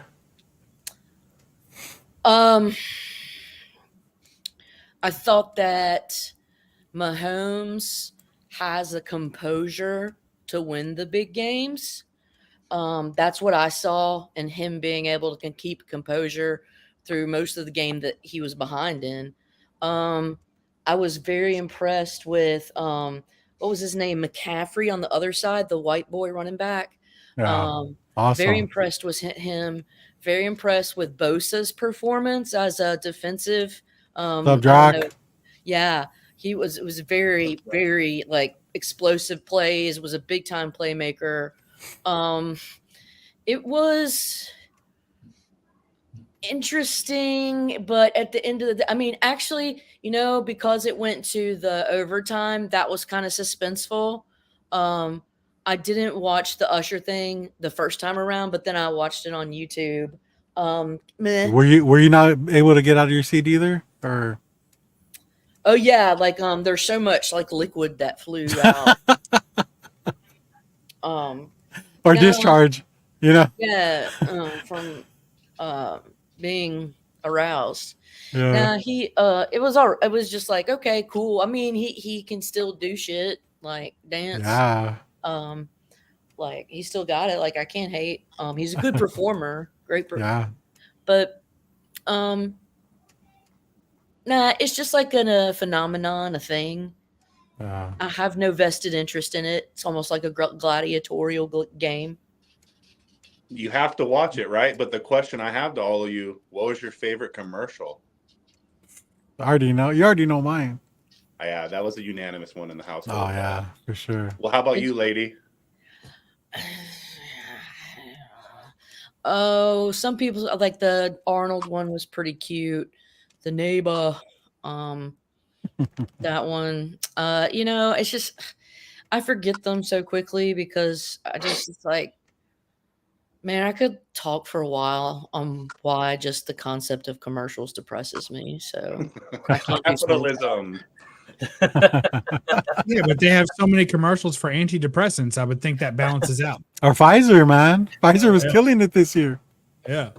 I thought that Mahomes has a composure to win the big games. That's what I saw in him being able to keep composure through most of the game that he was behind in. I was very impressed with what was his name, McCaffrey on the other side, the white boy running back. Yeah. Very Awesome. impressed with him. Very impressed with Bosa's performance as a defensive. What's up, I don't know. Drac? Yeah, he was. It was very, very like explosive plays. Was a big time playmaker. It was interesting, but at the end of the day, I mean, actually, because it went to the overtime, that was kind of suspenseful. I didn't watch the Usher thing the first time around, but then I watched it on YouTube. Meh. Were you not able to get out of your seat either? Or Oh yeah, like there's so much like liquid that flew out. or No. discharge, Yeah, from being aroused. Yeah. Nah, it was just like, okay, cool. I mean, he can still do shit like dance. Yeah. Like he still got it. Like I can't hate. He's a good performer, Yeah. but nah, it's just like a phenomenon, a thing. Yeah. I have no vested interest in it. It's almost like a gladiatorial game. You have to watch it, right? But the question I have to all of you: what was your favorite commercial? I already know. You already know mine. Yeah, that was a unanimous one in the household. Oh yeah, for sure. Well, how about you, lady? Oh, some people like the Arnold one was pretty cute. The neighbor, that one. It's just I forget them so quickly because it's like, man, I could talk for a while on why just the concept of commercials depresses me. So I can't do Capitalism. Yeah, but they have so many commercials for antidepressants. I would think that balances out. Or Pfizer, man. Pfizer was Yeah. killing it this year. Yeah.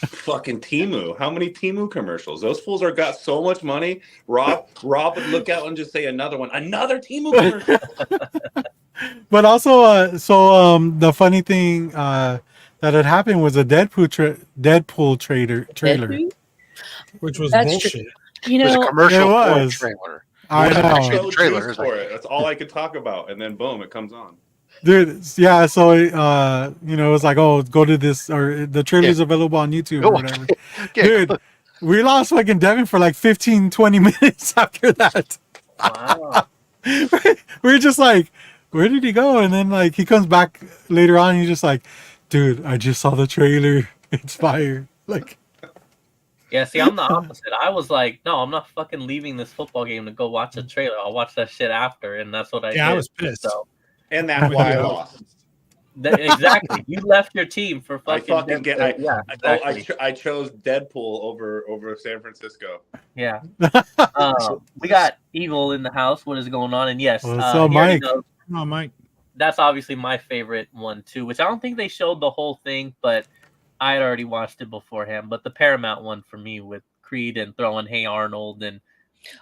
Fucking Temu. How many Temu commercials? Those fools are got so much money. Rob would look out and just say another one. Another Temu commercial. But also, the funny thing that had happened was a Deadpool trailer. Deadpool? Which was That's bullshit. You It was a know, commercial It for a was. trailer. I It wasn't know. actually No the trailer. juice It was for like, it. That's all I could talk about. And then boom, it comes on. Dude, yeah, so it was like, oh, go to this, or the trailer's available on YouTube or whatever. yeah, Dude, we lost fucking Devin for like 15, 20 minutes after that. Wow. We're just like, where did he go? And then like he comes back later on, he's just like, dude, I just saw the trailer. It's fire. Like, Yeah, see, I'm the opposite. I was like, no, I'm not fucking leaving this football game to go watch a trailer. I'll watch that shit after, and that's what I did. Yeah, I was pissed. So And that's why I lost. exactly, you left your team for I fucking. I chose Deadpool over San Francisco. Yeah. We got Evil in the house. What is going on? And yes, What's he up, already Mike? knows Come on, Mike. that's obviously my favorite one too. Which I don't think they showed the whole thing, but I had already watched it beforehand. But the Paramount one for me with Creed and throwing Hey Arnold and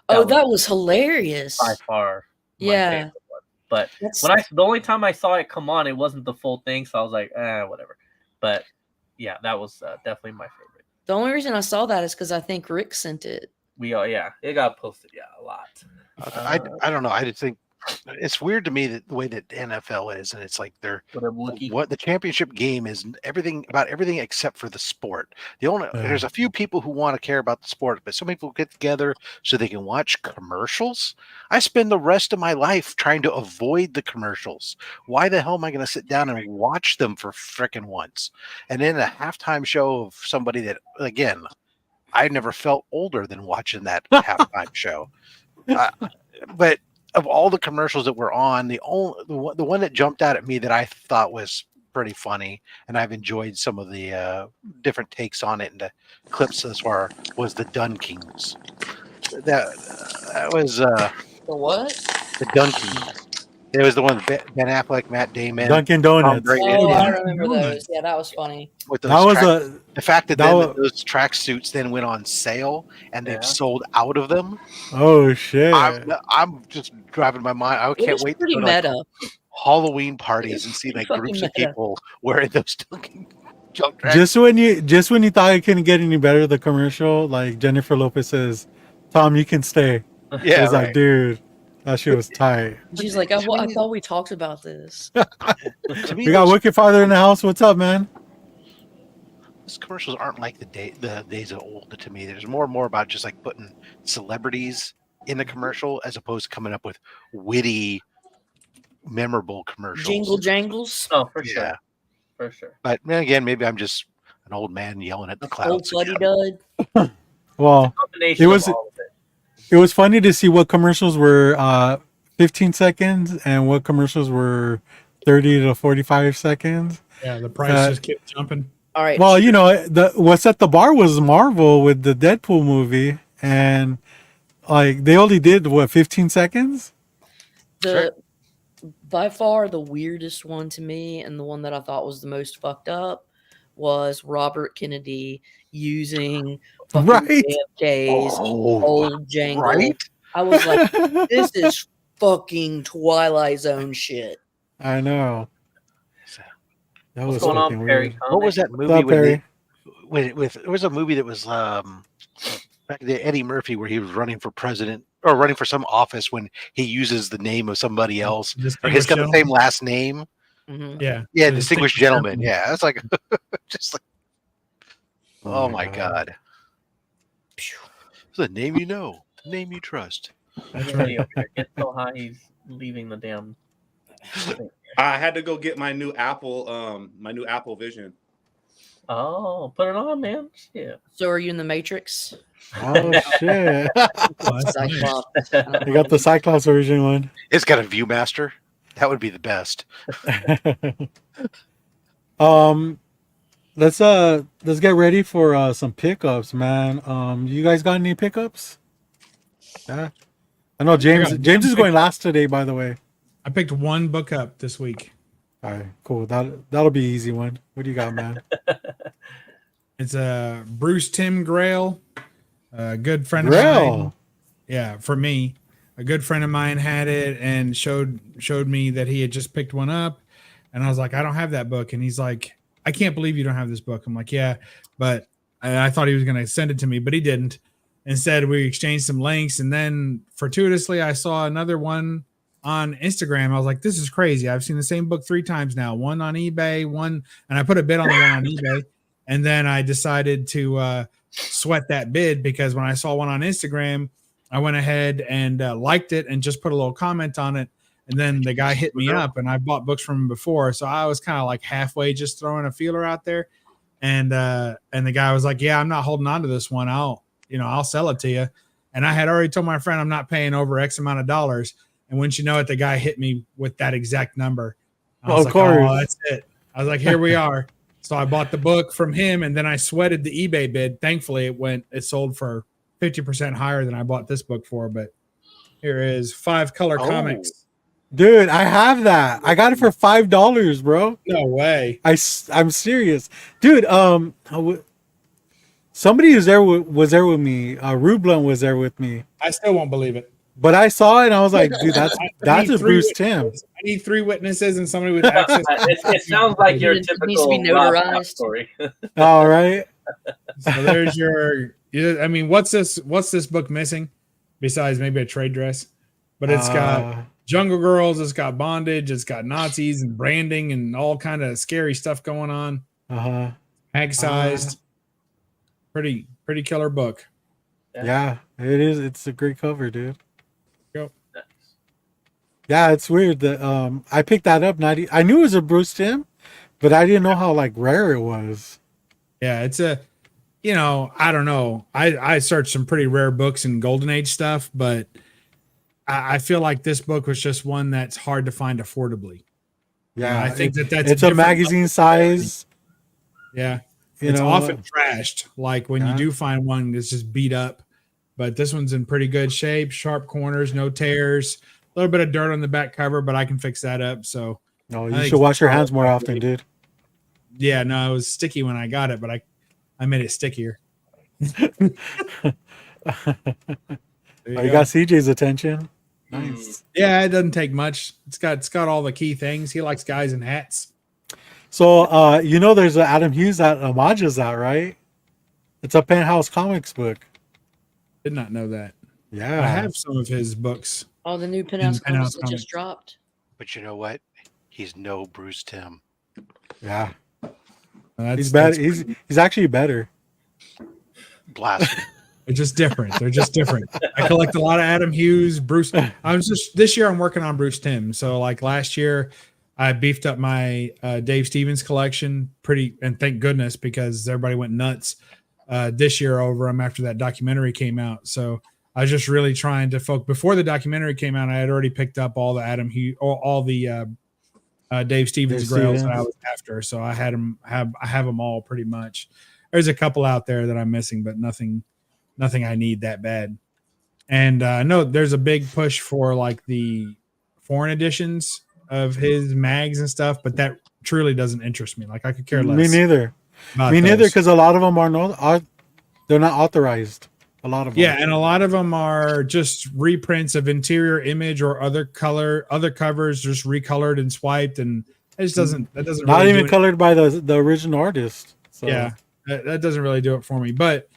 that was hilarious. by far my Yeah. favorite one. But That's- the only time I saw it come on, it wasn't the full thing, so I was like, whatever. But yeah, that was definitely my favorite. The only reason I saw that is because I think Rick sent it. It got posted, a lot. I don't know. I just think it's weird to me that the way that NFL is, and it's like what the championship game is everything except for the sport. There's a few people who want to care about the sport, but some people get together so they can watch commercials. I spend the rest of my life trying to avoid the commercials. Why the hell am I going to sit down and watch them for frickin' once? And then a halftime show of somebody that, again, I never felt older than watching that halftime show. But of all the commercials that were on, the one that jumped out at me that I thought was pretty funny, and I've enjoyed some of the different takes on it and the clips thus far, was the Dunkings. That was The what? the Dunkings. It was the one with Ben Affleck, Matt Damon, Dunkin' Tom Donuts. Brady. Oh, I Dunkin' remember Donuts. those. Yeah, that was funny. With those That was the fact that that then wa- those tracksuits then went on sale and they've Yeah. sold out of them. oh shit. I'm just driving my mind. I It can't was wait to pretty go to like meta. Halloween parties and see pretty like groups of fucking meta. people wearing those junk tracks. Just when you thought it couldn't get any better, the commercial, like Jennifer Lopez says, "Tom, you can stay." Yeah, It's like, dude, that shit was tight. She's like, I thought we talked about this. To me, We got those, Wicked Father in the house. What's up, man? those commercials aren't like the days of old to me. There's more and more about just like putting celebrities in the commercial as opposed to coming up with witty, memorable commercials. Jingle jangles. Oh, for sure. Yeah. For sure. But man, again, maybe I'm just an old man yelling at the Old clouds. Fuddy again. Dud. Well, Combination It was- of all of it. it was funny to see what commercials were 15 seconds and what commercials were 30 to 45 seconds. Yeah, the price Uh, just kept jumping. All right. Well, you know, what's at the bar was Marvel with the Deadpool movie, and like they only did what 15 seconds. the by far the weirdest one to me, and the one that I thought was the most fucked up, was Robert Kennedy using fucking Right. JFK's Oh, old jangle. right? I was like, this is fucking Twilight Zone shit. I know. That was What's going on, fucking Perry? weird. What was that What's movie up, Perry? with there was a movie that was back the Eddie Murphy where he was running for president or running for some office when he uses the name of somebody else or he's got the same last name. Mhm. Yeah. Yeah, The distinguished gentleman. Yeah, that's like just like oh my god. It's the name you know, the name you trust. That's Really right. up here. Get so high, he's leaving the damn. thing. I had to go get my new Apple Vision. Oh, put it on, man. Shit. So are you in the Matrix? Oh shit! Oh, that's nice. Cyclops. They got the Cyclops version one. It's got a ViewMaster. That would be the best. Let's get ready for some pickups, man. You guys got any pickups? Yeah. I know James got James one is going last today, by the way. I picked one book up this week. All right, cool. That'll be an easy one. What do you got, man? It's a Bruce Tim Grail, a good friend of mine. Grail. Yeah, for me, a good friend of mine had it and showed me that he had just picked one up, and I was like, I don't have that book, and he's like, I can't believe you don't have this book. I'm like, yeah, but I thought he was going to send it to me, but he didn't. Instead, we exchanged some links, and then fortuitously, I saw another one on Instagram. I was like, this is crazy. I've seen the same book 3 times now. One on eBay, and I put a bid on the one on eBay, and then I decided to sweat that bid because when I saw one on Instagram, I went ahead and liked it and just put a little comment on it. And then the guy hit me up, and I bought books from him before, so I was kind of like halfway just throwing a feeler out there. And the guy was like, "Yeah, I'm not holding on to this one. I'll sell it to you." And I had already told my friend I'm not paying over X amount of dollars. And wouldn't you know it, the guy hit me with that exact number. I was Of like, course. "Oh, that's it." I was like, "Here we are." So I bought the book from him, and then I sweated the eBay bid. Thankfully, it sold for 50% higher than I bought this book for. But here is 5 Color Comics. Dude, I have that. I got it for $5, bro. No way. I'm serious, dude. Somebody was there with me. Rube Blunt was there with me, I still won't believe it. but I saw it and I was like, dude, that's need a 3 Bruce Tim. witnesses. I need 3 witnesses and somebody with access. It sounds like your It needs to typical be Rob notarized. Rock story. All right. So there's your. I mean, what's this book missing? Besides maybe a trade dress, but it's got Jungle Girls, it's got bondage, it's got Nazis and branding and all kind of scary stuff going on. Mag sized, pretty killer book. Yeah, it is. It's a great cover, dude. Go. Yeah, it's weird that I picked that up. I knew it was a Bruce Tim, but I didn't know how like rare it was. Yeah, it's a. I don't know. I searched some pretty rare books and Golden Age stuff, but I feel like this book was just one that's hard to find affordably. Yeah, I think that's it's a different magazine size. Yeah, You it's know, often trashed. Like when you Yeah. do find one that's just beat up, but this one's in pretty good shape. Sharp corners, no tears. A little bit of dirt on the back cover, but I can fix that up. So no, I you think should wash your it's hands more probably- often, dude. Yeah, no, it was sticky when I got it, but I made it stickier. There Oh, you you go. got CJ's attention. Nice. Yeah, it doesn't take much. It's got all the key things. He likes guys in hats. So, you know, there's an Adam Hughes that homages that, right? It's a Penthouse Comics book. Did not know that. Yeah. I have some of his books. Oh, the new Penthouse Penthouse Comics that Comics. just dropped. But you know what? He's no Bruce Timm. Yeah. That's, He's better. that's- He's actually better. Blasphemy. They're just different. They're just different. I collect a lot of Adam Hughes, Bruce. This year I'm working on Bruce Timm. So like last year, I beefed up my Dave Stevens collection and thank goodness because everybody went nuts this year over him after that documentary came out. So I was just really trying to focus. Before the documentary came out, I had already picked up all the Adam Hughes, all the Dave Stevens grails that I was after. So I have them all pretty much. There's a couple out there that I'm missing, but nothing I need that bad. And I know there's a big push for like the foreign editions of his mags and stuff, but that truly doesn't interest me. Like I could care less. Me neither. about Me neither, those. because a lot of them they're not authorized. A lot of them. Yeah, and a lot of them are just reprints of interior image or other covers, just recolored and swiped, and it just doesn't. That doesn't Not really even do it. colored by the original artist. So. Yeah, that doesn't really do it for me. But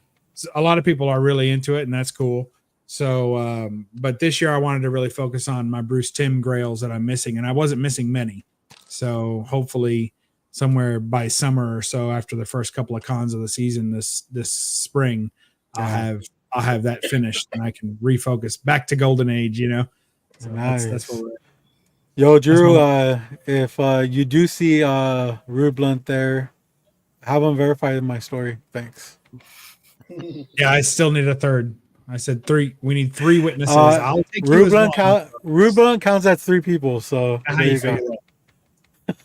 a lot of people are really into it, and that's cool. So, but this year I wanted to really focus on my Bruce Timm grails that I'm missing, and I wasn't missing many. So hopefully, somewhere by summer or so, after the first couple of cons of the season this spring, I'll have that finished, and I can refocus back to Golden Age. You know, so Nice. that's what we're. Yo, Drew, if you do see Rude Blunt there, have him verify my story. Thanks. Yeah, I still need a third. I said 3. We need 3 witnesses. I'll take you as one. Rude Blunt counts as 3 people. So How there you you go. figure that?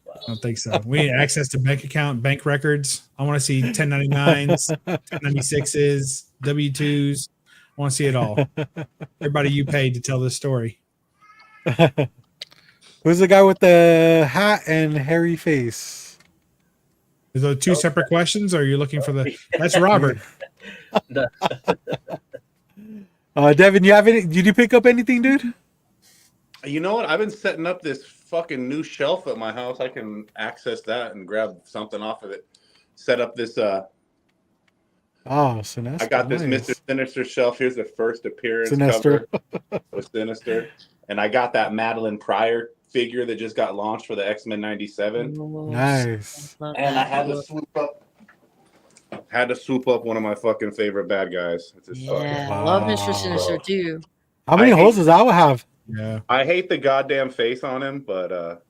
I don't think so. We need access to bank account, bank records. I want to see 1099s, 1096s, W2s. I want to see it all. Everybody you paid to tell this story. Who's the guy with the hat and hairy face? Is those 2 separate questions, or are you looking for the? That's Robert. Devin, you have any? Did you pick up anything, dude? You know what? I've been setting up this fucking new shelf at my house. I can access that and grab something off of it. Set up this. Oh, Sinestro. I got this nice. Mr. Sinister shelf. Here's the first appearance Sinestro. cover with Sinister, and I got that Madeline Pryor figure that just got launched for the X-Men '97. Nice. And I had to swoop up one of my fucking favorite bad guys. It's just fucking. Yeah, Wow. love Mr. Sinister too. How many I holes hate- does that have? Yeah, I hate the goddamn face on him, but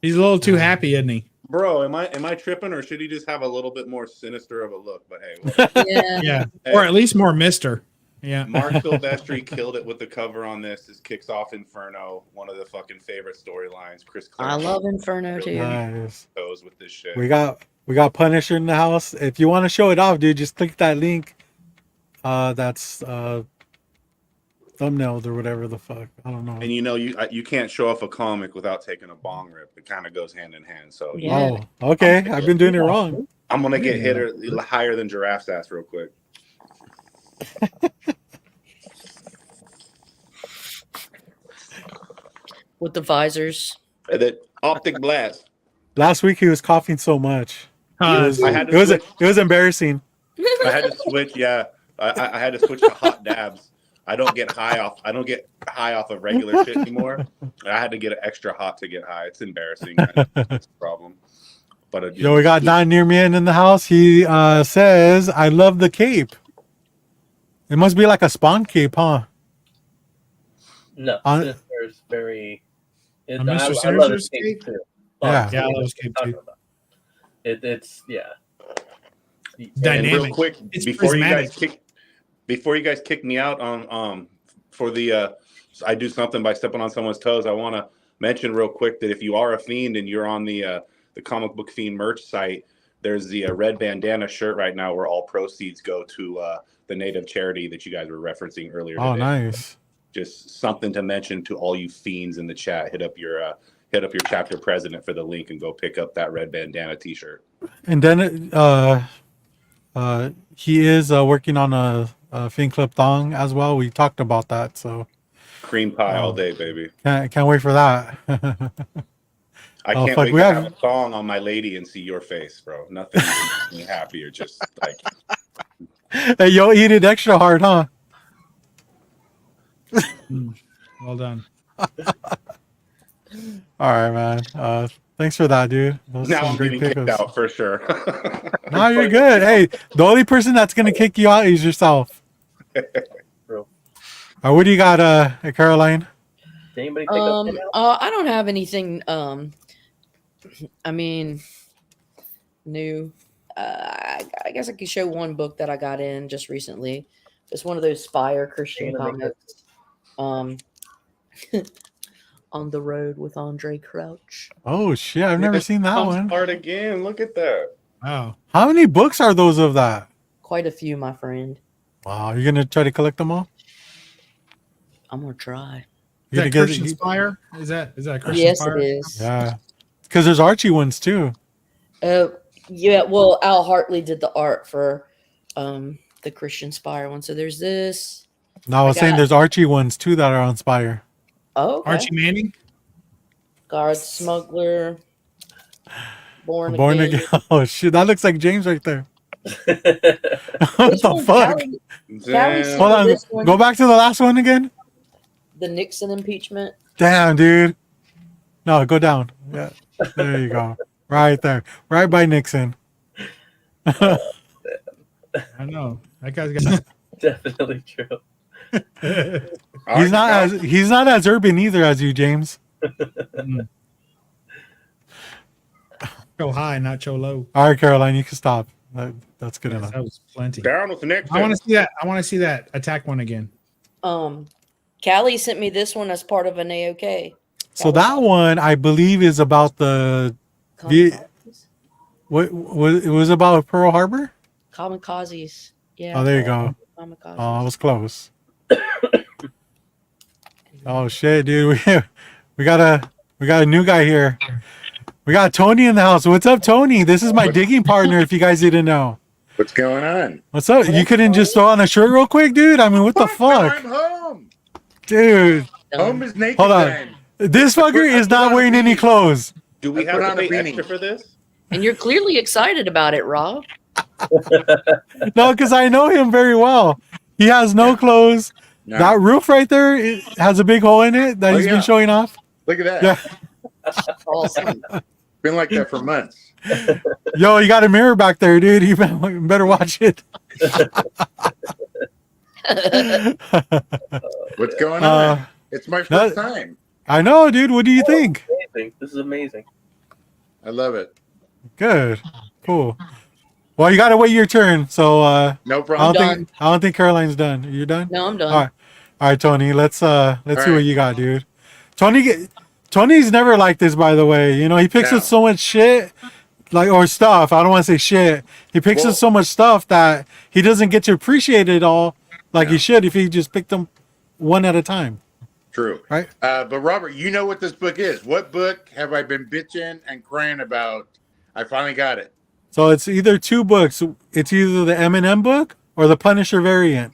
he's a little too happy, isn't he? bro, am I tripping, or should he just have a little bit more sinister of a look? But hey, whatever. Yeah. Yeah, or at least more Mister. Yeah, Mark Silvestri killed it with the cover on this. This kicks off Inferno, one of the fucking favorite storylines. Chris I Claremont love Inferno too. Nice. goes with this shit. We got Punisher in the house. If you want to show it off, dude, just click that link. That's thumbnailed or whatever the fuck. I don't know. And you know you can't show off a comic without taking a bong rip. It kind of goes hand in hand. So Yeah. Oh, okay. I've been doing it wrong. I'm gonna get hit higher than Giraffe's ass real quick. With the visors. And then optic blast. Last week he was coughing so much. Huh. It was, I had to it was embarrassing. I had to switch. Yeah, I had to switch to hot dabs. I don't get high off of regular shit anymore. I had to get it extra hot to get high. It's embarrassing. It's a problem. But Yo, we got Don Nearman in the house. He says, "I love the cape." It must be like a Spawn cape, huh? No, On- Sinister's very. Mr. I love Sinister's his cape cape? too. Yeah. Yeah, I love his cape too. It's yeah. And Dynamic. real quick, It's before prismatic. you guys kick me out on for the I do something by stepping on someone's toes, I want to mention real quick that if you are a fiend and you're on the comic book fiend merch site, there's the red bandana shirt right now where all proceeds go to the native charity that you guys were referencing earlier Oh, today. nice. Just something to mention to all you fiends in the chat. Hit up your chapter president for the link and go pick up that red bandana t-shirt. And then he is working on a Fiend Club thong as well. We talked about that, so Cream pie all day, baby. can't wait for that. I Oh, can't fuck, wait we to have- have a thong on my lady and see your face, bro. Nothing makes me happier. Just like Hey, yo, eat it extra hard, huh? Well done. All right, man. Thanks for that, dude. Those now some I'm getting kicked out for sure. No, you're good. Hey, the only person that's gonna kick you out is yourself. Bro. What do you got, Caroline? Did anybody pick up that out? I don't have anything. I mean, new. I guess I could show one book that I got in just recently. It's one of those Spire Christian comics. On the Road with Andre Crouch. Oh shit, I've never seen that one. Hard again. Look at that. Wow. How many books are those of that? Quite a few, my friend. Wow, you're gonna try to collect them all? I'm gonna try. Is that Christian Spire? Is that Christian Yes, Spire? it is. Yeah, because there's Archie ones too. Yeah. Well, Al Hartley did the art for the Christian Spire one. So there's this. No, I was saying got- there's Archie ones too that are on Spire. Oh, okay. Archie Manning? Guard Smuggler. Born Again. Oh shit, that looks like James right there. What This the one, fuck? Callie Damn. Hold on, this one. go back to the last one again. The Nixon impeachment. Damn, dude. No, go down. Yeah, there you go. Right there, right by Nixon. I know. That guy's got. Definitely true. He's not as urban either as you, James. Go high, not so low. All right, Caroline, you can stop. That's good Yes, enough. that was plenty. Down with the next. I want to see that. I want to see that attack one again. Callie sent me this one as part of an AOK. So that one, I believe, is about the what it was about Pearl Harbor. Kamikazes. Yeah. Oh, there you go. Kamikazes. Oh, I was close. Oh shit, dude, we got a new guy here. We got Tony in the house. What's up, Tony? This is my digging partner. If you guys didn't know, What's going on? what's up? You couldn't just throw on a shirt real quick, dude? I mean, what the fuck, I'm home. dude? Home is naked. Hold on. time. This fucker I is put not on a wearing any beanie. clothes. Do we I have put to on a pay beanie. extra for this? And you're clearly excited about it, Rob. No, because I know him very well. He has no clothes. No. That roof right there it has a big hole in it that Oh, he's yeah. been showing off. Look at that. Yeah. Awesome. Been like that for months. Yo, you got a mirror back there, dude. You better watch it. What's going on? Uh, It's my first that- time. I know, dude. What do you think? Amazing. This is amazing. I love it. Good. Cool. Well, you gotta wait your turn. So No I problem. don't I don't think Caroline's done. Are you done? No, I'm done. All right. All right, Tony. Let's see right. what you got, dude. Tony's never like this, by the way. You know, he picks No. up so much shit, or stuff. I don't want to say shit. He picks Well- up so much stuff that he doesn't get to appreciate it all like he No. should if he just picked them one at a time. True. Right. But Robert, you know what this book is. What book have I been bitching and crying about? I finally got it. So it's either two books. It's either the M&M book or the Punisher variant.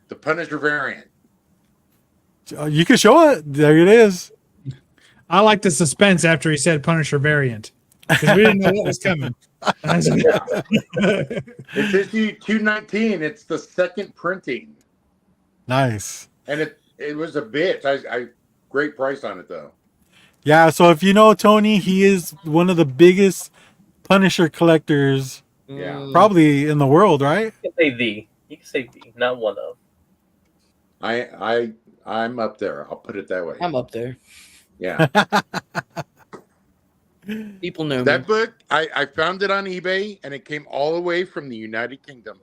The Punisher variant. You can show it. There it is. I like the suspense after he said Punisher variant because we didn't know what was coming. It's issue 219. It's the second printing. Nice. And it was a bitch. I great price on it though. Yeah, so if you know Tony, he is one of the biggest Punisher collectors Yeah. probably in the world, right? You can say the. You can say the, not one of. I'm up there. I'll put it that way. I'm up there. Yeah. People know me. That book, I found it on eBay and it came all the way from the United Kingdom.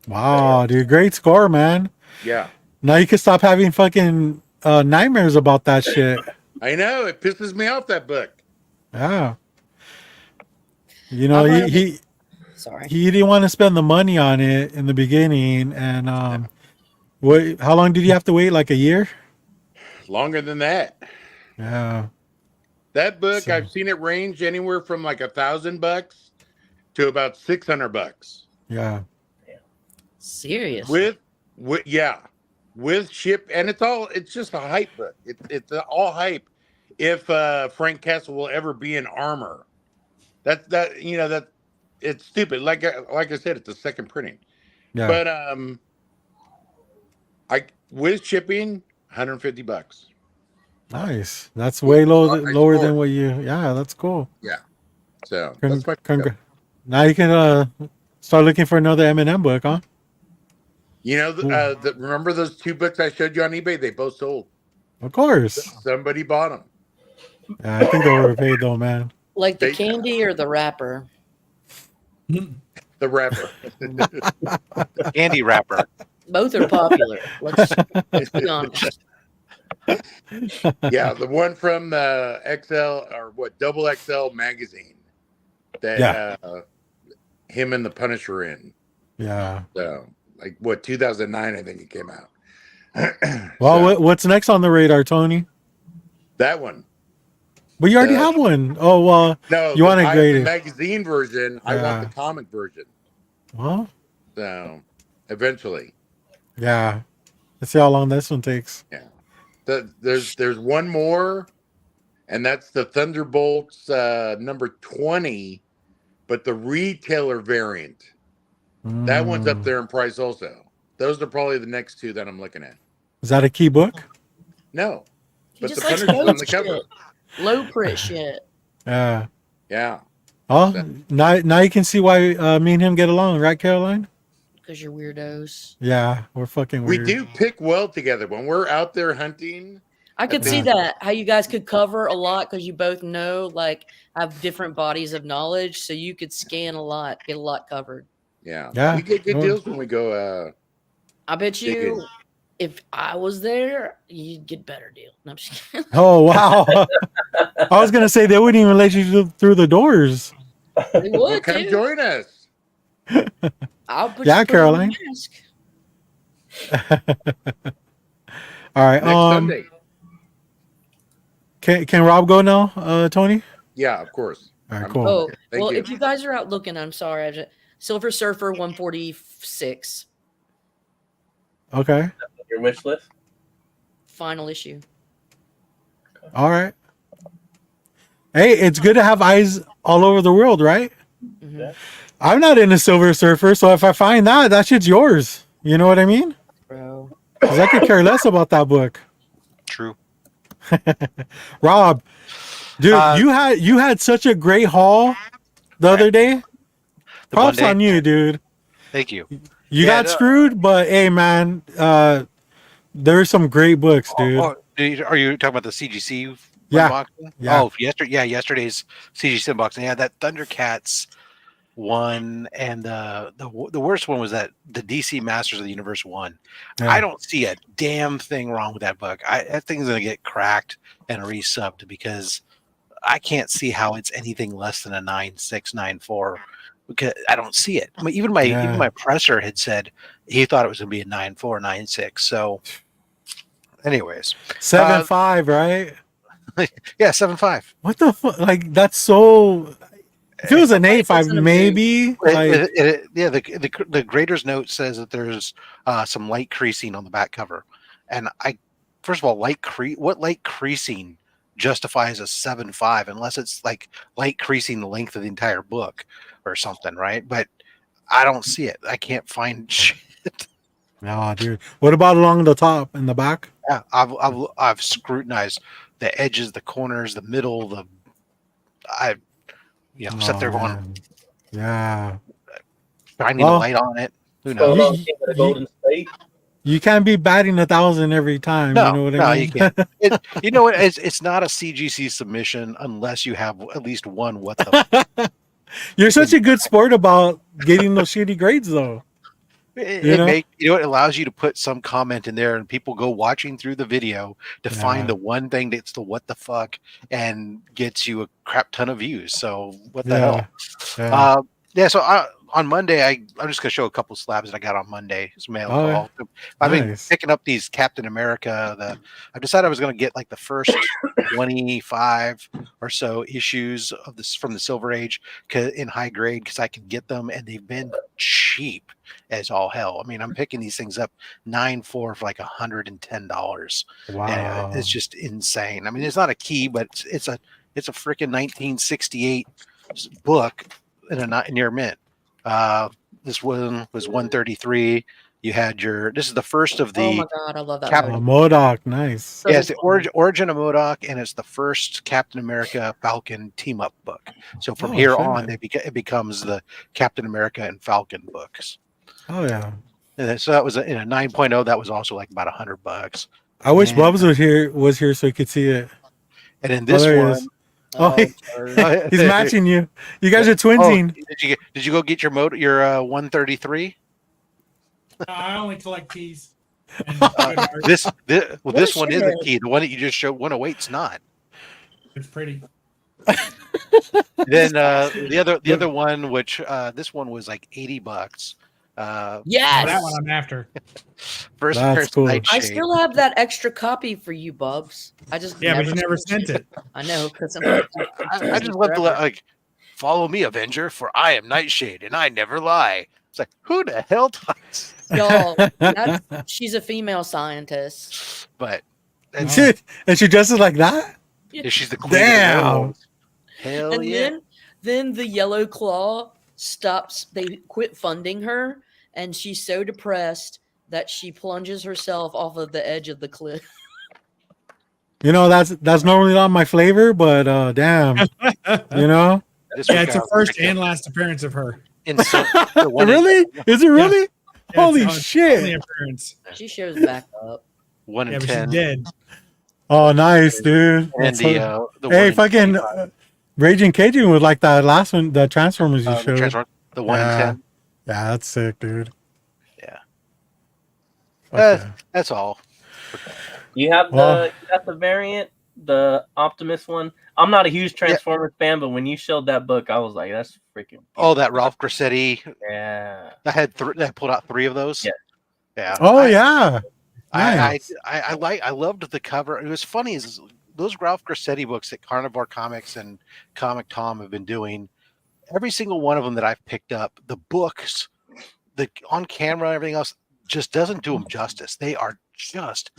Wow, dude, great score, man. Yeah. Now you can stop having fucking nightmares about that shit. I know it pisses me off, that book. Yeah. You know, I've he read he, it. Sorry. he didn't want to spend the money on it in the beginning, and what? How long did you have to wait? Like a year? Longer than that. Yeah. That book, So- I've seen it range anywhere from like $1,000 to about $600 Yeah. Serious. with ship, and it's just a hype book. It's all hype. If Frank Castle will ever be in armor, that it's stupid. Like I said, it's a second printing. Yeah. But I with shipping, $150. Nice. That's way lower Nice lower score. than what you. Yeah, that's cool. Yeah. So Con- that's my congra- Now you can start looking for another M&M book, huh? remember those 2 books I showed you on eBay? They both sold. Of course. Somebody bought them. Yeah, I think they were paid though, man. Like the They- candy or the wrapper? The wrapper. Candy wrapper. Both are popular. Let's be honest. Yeah, the one from the XL or double XL magazine that him and the Punisher in. Yeah. So like 2009, I think it came out. Well, So, what's next on the radar, Tony? that one. But you already Uh, have one. Oh, well, No, You want to I have grade the it. magazine version. I Yeah. want the comic version. well, So eventually, yeah. Let's see how long this one takes. there's one more, and that's the Thunderbolts number 20, but the retailer variant. That one's up Mm. there in price also. Those are probably the next 2 that I'm looking at. Is that a key book? No, He but just the likes Punisher's on low the cover. shit. Low print shit. Yeah. Yeah. Oh, So- now you can see why me and him get along, right, Caroline? Because you're weirdos. Yeah, we're fucking We weird. do pick well together when we're out there hunting. I could see that how you guys could cover a lot because you both know, like, have different bodies of knowledge, so you could scan a lot, get a lot covered. Yeah. Yeah. We get good Well- deals when we go. I bet Dig you, in. if I was there, you'd get better deal. No, I'm just kidding. Oh, wow. I was going to say they wouldn't even let you through the doors. They Well, would come too. join us. I'll put Yeah, you Caroline. on a mask. All right. Next Sunday. Can Rob go now, Tony? Yeah, of course. All right, I'm- cool. Oh, Thank well, you. if you guys are out looking, I'm sorry. Silver Surfer 146, Okay. Your wish list. final issue. All right. Hey, it's good to have eyes all over the world, right? Mhm. Yeah. I'm not into Silver Surfer, so if I find that shit's yours. You know what I mean? Bro. Because I could care less about that book. True. Rob, dude, Uh, you had such a great haul the other day. The Props Monday- on you, dude. Thank you. You Yeah, got no- screwed, but hey, man, there's some great books, dude. Are you talking about the CGC Yeah. unboxing? Yeah. Oh, yesterday's CGC unboxing. Yeah, that Thundercats one, and the worst one was that the DC Masters of the Universe one. Yeah. I don't see a damn thing wrong with that book. That thing's gonna get cracked and resubbed because I can't see how it's anything less than a 9.6, 9.4. Because I don't see it. I mean, even my presser had said he thought it was gonna be a 9.4, 9.6. So, anyways, 7.5, right? yeah, 7.5. What the fuck? Like that's so. If it was an 8.5, Listen to maybe. Like, Yeah, the grader's note says that there's some light creasing on the back cover, and first of all, what light creasing justifies a 7.5 unless it's like light creasing the length of the entire book or something, right? But I don't see it. I can't find shit. no, dude. What about along the top and the back? Yeah, I've scrutinized the edges, the corners, the middle, sat there Oh, going, man. Yeah. shining Well, a light on it. Who So knows? long, King of the Golden State. You can't be batting 1,000 every time. No, you know what no, I mean? you can't. You know what? It's not a CGC submission unless you have at least one. What the? You're such a good sport about getting those shitty grades, though. You know? It allows you to put some comment in there, and people go watching through the video to find Yeah. the one thing that's the what the fuck and gets you a crap ton of views. So what the hell? Yeah. Yeah. So on Monday, I'm just gonna show a couple slabs that I got on Monday. It's mail Oh, call. I've been nice. picking up these Captain America. I decided I was gonna get like the first 25 or so issues of this from the Silver Age in high grade because I can get them and they've been cheap as all hell. I mean, I'm picking these things up 9.4 for like $110. Wow. It's just insane. I mean, it's not a key, but it's a freaking 1968 book in a near mint. This one was 133. You had this is the first of Oh the my god, I love that. Cap- Oh, movie. MODOK, nice. So yeah, it's the funny. origin of MODOK, and it's the first Captain America Falcon team up book. So from Oh, here shit. on, it becomes the Captain America and Falcon books. Oh yeah. And then, so that was in a 9.0. That was also like about $100. I wish Man. Bubs was here so he could see it. And then this there he one, is. Oh, sorry. he's matching you. You guys are twinsing. did you go get your 133? I only collect keys. And This What one a is a shithead. key. The one that you just showed 108's not. it's pretty. Then the other one, which this one was like $80. Yes. That one I'm after. First That's appearance cool. Nightshade. I still have that extra copy for you, Bubs. I just Yeah, but you never sent it. I know because I just love to like follow me, Avenger, for I am Nightshade and I never lie. It's like who the hell talks? y'all. She's a female scientist. But And she dresses like that? yeah, she's the queen. Damn. Of the werewolves. Hell And yeah! then the Yellow Claw stops. They quit funding her, and she's so depressed that she plunges herself off of the edge of the cliff. You know, that's normally not my flavor, but damn. You know? This Yeah, week it's I the first picked up and last appearance of her. the one Really? Is it really? Yeah, Holy it's shit. only appearance. She shows back up. 1 Yeah, in but 10. she's dead. Oh, nice, dude. And That's so- the hey, 1 in fucking 25. Raging Cajun was like that last one, the Transformers you The showed. Transformers, the 1 in Yeah. 10. Yeah, that's sick, dude. Yeah. Fuck yeah. That's all. You have Well- you got the variant, the Optimus one. I'm not a huge Transformers fan, but when you showed that book, I was like, "That's freaking." Oh, that Ralph Grassetti. Yeah. I pulled out 3 of those. Yeah. Yeah. Oh, yeah. Nice. I loved the cover. It was funny is those Ralph Grassetti books that Carnivore Comics and Comic Tom have been doing. Every single one of them that I've picked up, the books, the on camera, everything else just doesn't do them justice. They are just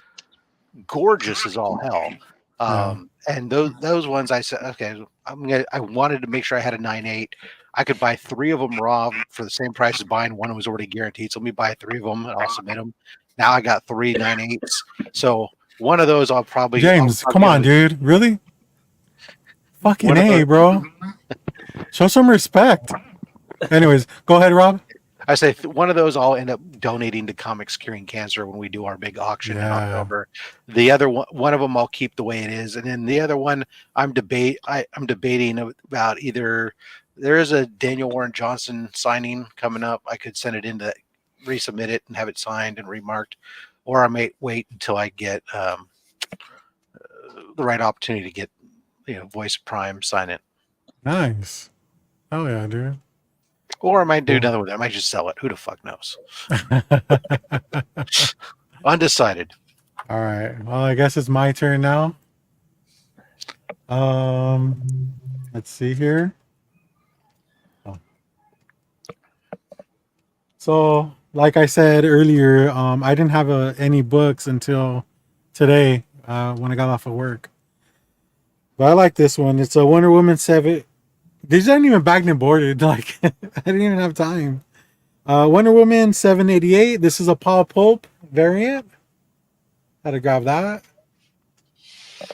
gorgeous as all hell. And those ones I said, okay, I wanted to make sure I had a 9.8. I could buy 3 of them raw for the same price as buying one that was already guaranteed. So let me buy 3 of them and I'll submit them. Now I got 3 9.8s. So one of those James, come on, dude. Really? Fucking One of A, those- bro. Show some respect. Anyways, go ahead, Rob. I say one of those I'll end up donating to Comics Curing Cancer when we do our big auction in October. The other one of them I'll keep the way it is, and then the other one I'm debating about either there is a Daniel Warren Johnson signing coming up. I could send it in to resubmit it and have it signed and remarked, or I may wait until I get the right opportunity to get Voice Prime sign it. Nice. Oh yeah, dude. Or I might do another one. I might just sell it. Who the fuck knows? Undecided. All right. Well, I guess it's my turn now. Let's see here. Oh. So, like I said earlier, I didn't have any books until today when I got off of work. But I like this one. It's a Wonder Woman 7. These aren't even bagged and boarded. Like, I didn't even have time. Wonder Woman 788. This is a Paul Pope variant. Had to grab that.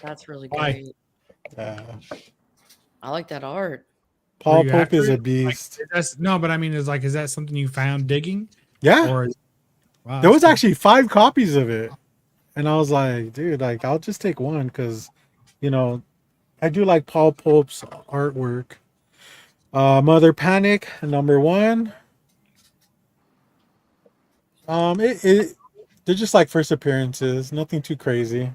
That's really Why? great. I like that art. Paul you Pope after is a it? beast. No, but I mean, is that something you found digging? Yeah. Or wow, There was that's actually 5 copies of it. And I was like, dude, like, I'll just take one because, I do like Paul Pope's artwork. Mother Panic, #1. They're just like first appearances, nothing too crazy.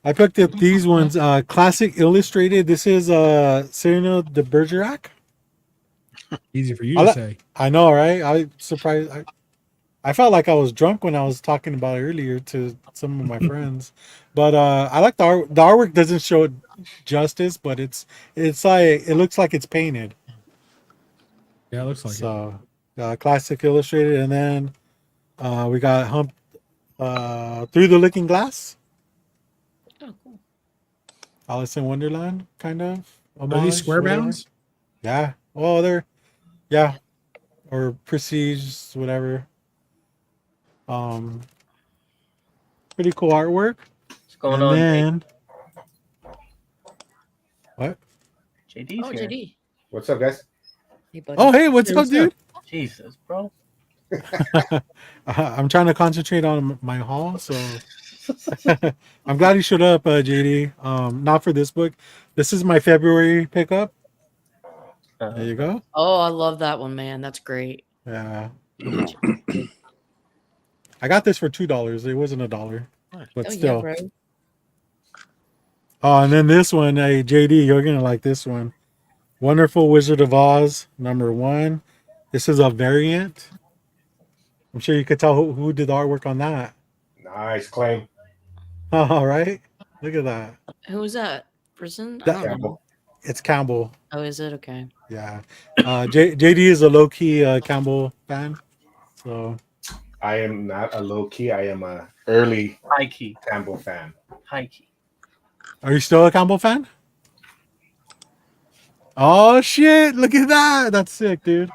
I picked up these ones, classic illustrated. This is Cyrano de Bergerac. Easy for you to say. I know, right? I surprised. I felt like I was drunk when I was talking about it earlier to some of my friends, but I like the art. The artwork doesn't show it justice, but it's like it looks like it's painted. Yeah, it looks like it. So classic illustrated, and then we got Hump Through the Looking Glass, Oh, cool. Alice in Wonderland, kind of. Are these homage, square whatever. bounds? Yeah. Well, yeah, or prestige, whatever. Pretty cool artwork. What's going And on, then what? JD's Oh, here. JD. What's up, guys? Hey, buddy. Oh, hey, what's Hey, up, what's dude? Jesus, bro. I'm trying to concentrate on my haul, so I'm glad you showed up, JD. Not for this book. This is my February pickup. There you go. Oh, I love that one, man. That's great. Yeah. I got this for $2. It wasn't $1, but Oh, still. yeah, bro. Oh, and then this one, hey JD, you're gonna like this one. Wonderful Wizard of Oz, #1. This is a variant. I'm sure you could tell who did the artwork on that. Nice claim. All right, look at that. Who was that? Prison? I That- don't know. Campbell. It's Campbell. Oh, is it? Okay. Yeah. JD is a low key Campbell fan. So I am not a low key. I am a early High key. Campbell fan. High key. are you still a Campbell fan? Oh shit! Look at that. That's sick, dude.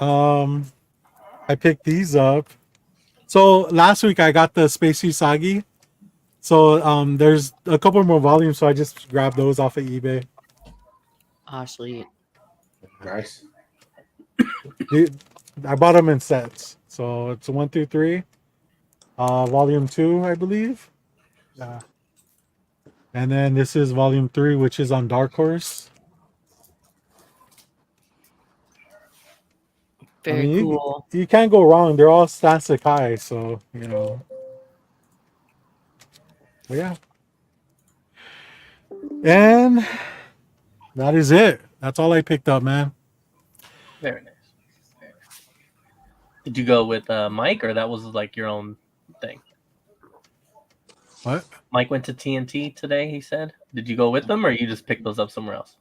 I picked these up. So last week I got the Spacey Sagi. So there's a couple more volumes, so I just grabbed those off of eBay. Ah, sweet. Nice. I bought them in sets, so it's 1 through 3. Volume 2, I believe. Yeah. And then this is volume 3, which is on Dark Horse. Very you, cool. You can't go wrong. They're all Stan Sakai, so you know. But yeah. And that is it. That's all I picked up, man. Very nice. Very nice. Did you go with Mike, or that was like your own thing? What? Mike went to TNT today, he said. Did you go with them, or you just picked those up somewhere else?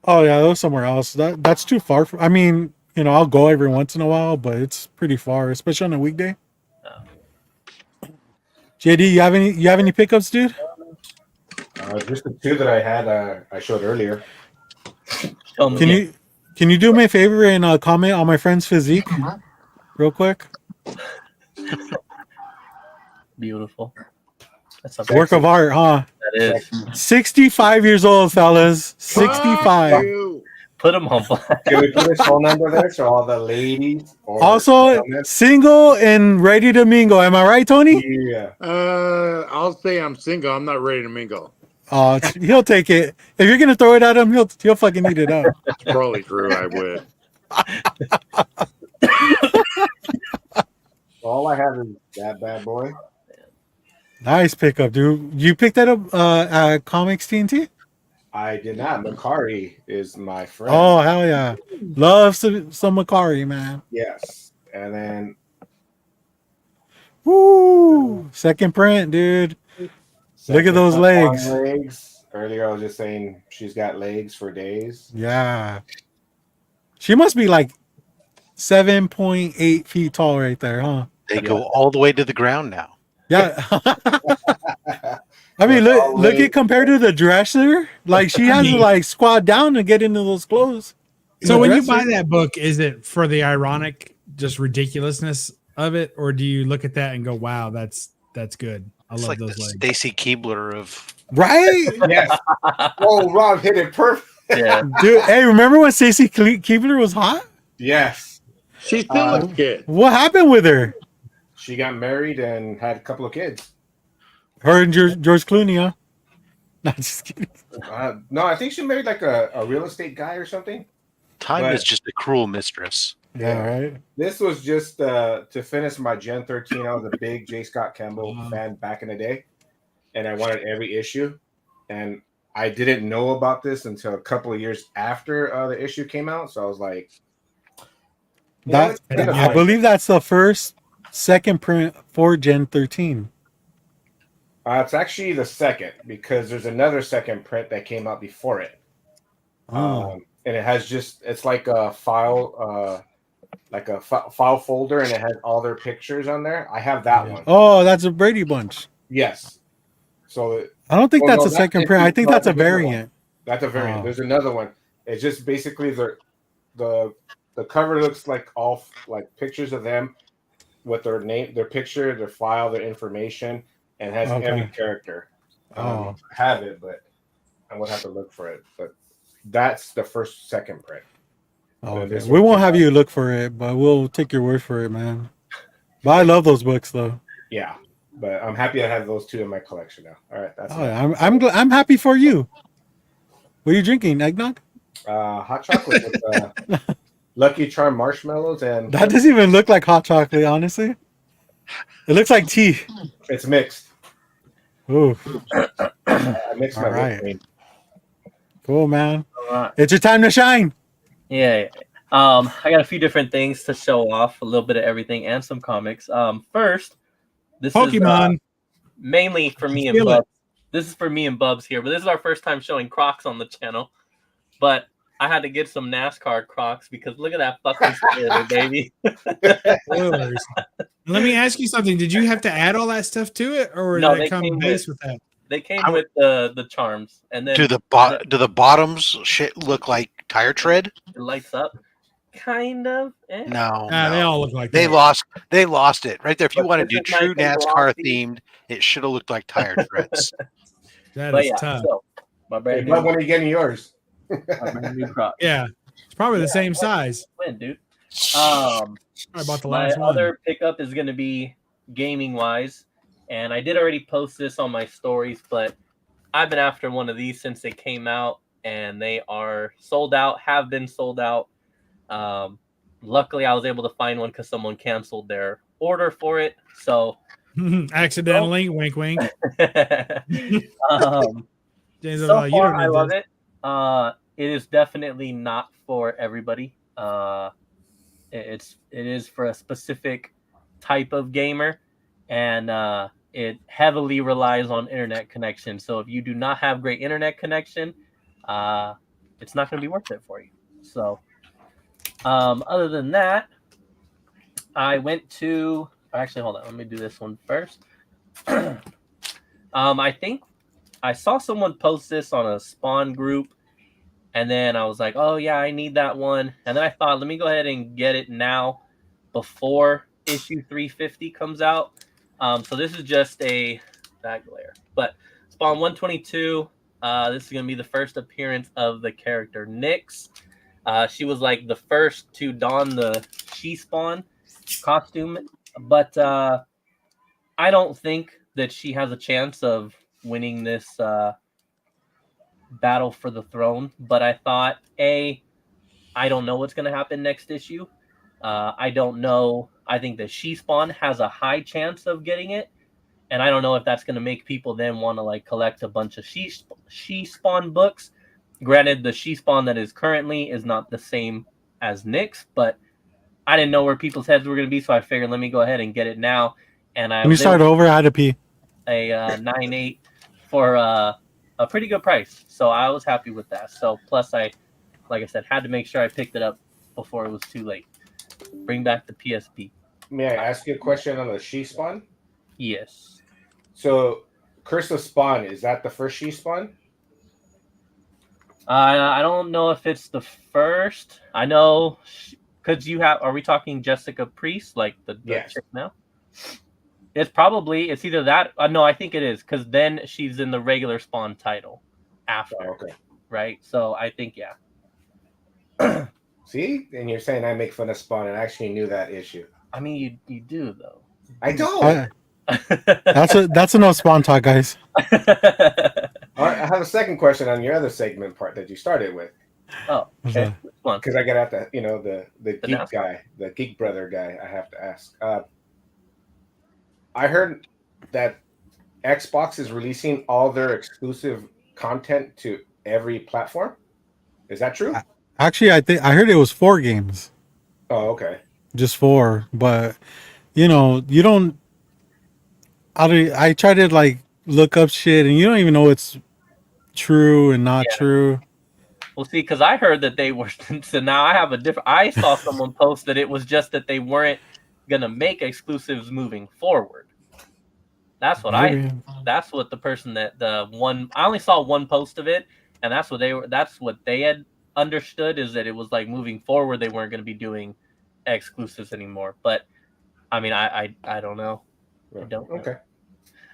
Oh yeah, that was somewhere else. That's too far. I mean, you know, I'll go every once in a while, but it's pretty far, especially on a weekday. Oh. JD, you have any pickups, dude? Just the two that I had, I showed earlier. Show me. Can you do me a favor and comment on my friend's physique, real quick? Beautiful. That's a Work of art, huh? That is. 65 years old, fellas. 65. Put him on blast. Can we put his phone number there so all the ladies? Also, single and ready to mingle. Am I right, Tony? Yeah. I'll say I'm single. I'm not ready to mingle. Oh, he'll take it. If you're gonna throw it at him, he'll fucking eat it up. That's probably true. I would. All I have is that bad boy. Nice pickup, dude. You picked that up at Comics TNT? I did not. Makari is my friend. Oh, hell yeah. Love some Makari, man. Yes. And then Woo! Second print, dude. Look at those legs. legs. Earlier I was just saying she's got legs for days. Yeah. She must be like 7.8 feet tall right there, huh? They go all the way to the ground now. Yeah. I mean, look at compared to the dresser. Like she has to like squat down to get into those clothes. So The when you dresser- buy that book, is it for the ironic, just ridiculousness of it, or do you look at that and go, "Wow, that's good. I It's love like the those legs." Stacy Keebler of right? Yes. Oh, Rob hit it perfect. Yeah. Dude, hey, remember when Stacey Keebler was hot? Yes. She still looks good. What happened with her? She got married and had a couple of kids. Her and George Clooney, huh? Not just kidding. No, I think she married like a real estate guy or something. time But- is just a cruel mistress. Yeah, right. This was just to finish my Gen 13. I was a big J. Scott Campbell fan back in the day, and I wanted every issue. And I didn't know about this until a couple of years after the issue came out. So I was like, That I believe that's the second print for Gen 13. It's actually the second because there's another second print that came out before it. Oh. And it has it's like a file, file folder, and it has all their pictures on there. I have that one. Oh, that's a Brady Bunch. Yes. So I don't think that's a second print. I think that's a variant. That's a variant. There's another one. It's just basically the cover looks like all like pictures of them with their name, their picture, their file, their information, and has every character. I have it, but I would have to look for it. But that's the second print. Okay. We won't have you look for it, but we'll take your word for it, man. But I love those books, though. Yeah, but I'm happy I have those two in my collection now. All right, that's I'm happy for you. What are you drinking? Eggnog? Hot chocolate with Lucky Charm marshmallows, and that doesn't even look like hot chocolate, honestly. It looks like tea. It's mixed. Ooh. I mixed my right. cream. Cool, man. It's your time to shine. Yeah. I got a few different things to show off, a little bit of everything, and some comics. First, this Pokemon. is mainly for me and Bubs. This is for me and Bubs here, but this is our first time showing Crocs on the channel. But I had to get some NASCAR Crocs because look at that fucking spoiler, baby. Let me ask you something. Did you have to add all that stuff to it, or No, did it come base with that? They came with the charms, and then do the bottoms shit look like tire tread? It lights up, kind of. No, they all look like they that. They lost it right there. If you want to do isn't true nice and NASCAR glossy. themed, it should have looked like tire treads. That is tough. So, my brand But when are you getting yours? my brand new Crocs. Yeah, it's probably the same size. Win, dude. I bought the My last one. other pickup is going to be gaming wise, and I did already post this on my stories, but I've been after one of these since they came out, and they are sold out. Have been sold out. Luckily, I was able to find one because someone canceled their order for it. So accidentally, wink, wink. So far, I love it. It is definitely not for everybody. It is for a specific type of gamer, and it heavily relies on internet connection. So if you do not have great internet connection, it's not going to be worth it for you. So other than that, I went to actually hold on. Let me do this one first. I think I saw someone post this on a Spawn group, and then I was like, oh yeah, I need that one. And then I thought, let me go ahead and get it now before issue 350 comes out. So this is just a bag glare. But Spawn 122, this is going to be the first appearance of the character Nyx. She was like the first to don the She-Spawn costume, but I don't think that she has a chance of winning this battle for the throne. But I thought, I don't know what's going to happen next issue. I don't know. I think that She-Spawn has a high chance of getting it, and I don't know if that's going to make people then want to like collect a bunch of She-Spawn books. Granted, the She-Spawn that is currently is not the same as Nyx, but I didn't know where people's heads were going to be, so I figured let me go ahead and get it now. And I Let me start over. I had to pee. A 9.8 for a pretty good price, so I was happy with that. So plus, like I said, had to make sure I picked it up before it was too late. Bring back the PSP. May I ask you a question on the She-Spawn? Yes. So, Curse of Spawn, is that the first She-Spawn? I don't know if it's the first. I know because you have. Are we talking Jessica Priest, like the chick now? It's either that. No, I think it is because then she's in the regular Spawn title after. Oh, okay. Right. So I think yeah. See, and you're saying I make fun of Spawn, and I actually knew that issue. I mean, you do though. I don't. That's enough Spawn talk, guys. All right, I have a second question on your other segment part that you started with. Oh, okay. one? Because I got at the geek NASCAR? guy, the geek brother guy. I have to ask. I heard that Xbox is releasing all their exclusive content to every platform. Is that true? Actually, I heard it was 4 games, Oh, okay. just 4. But you don't. I try to like look up shit, and you don't even know it's true and not Yeah. true. Well, see, because I heard that they were. So now I have a different. I saw someone post that it was just that they weren't gonna make exclusives moving forward. That's what Maybe. That's what the person that the one. I only saw one post of it, and that's what they were. That's what they had understood, is that it was like moving forward they weren't going to be doing exclusives anymore. But I mean, I don't know. I don't know. Okay.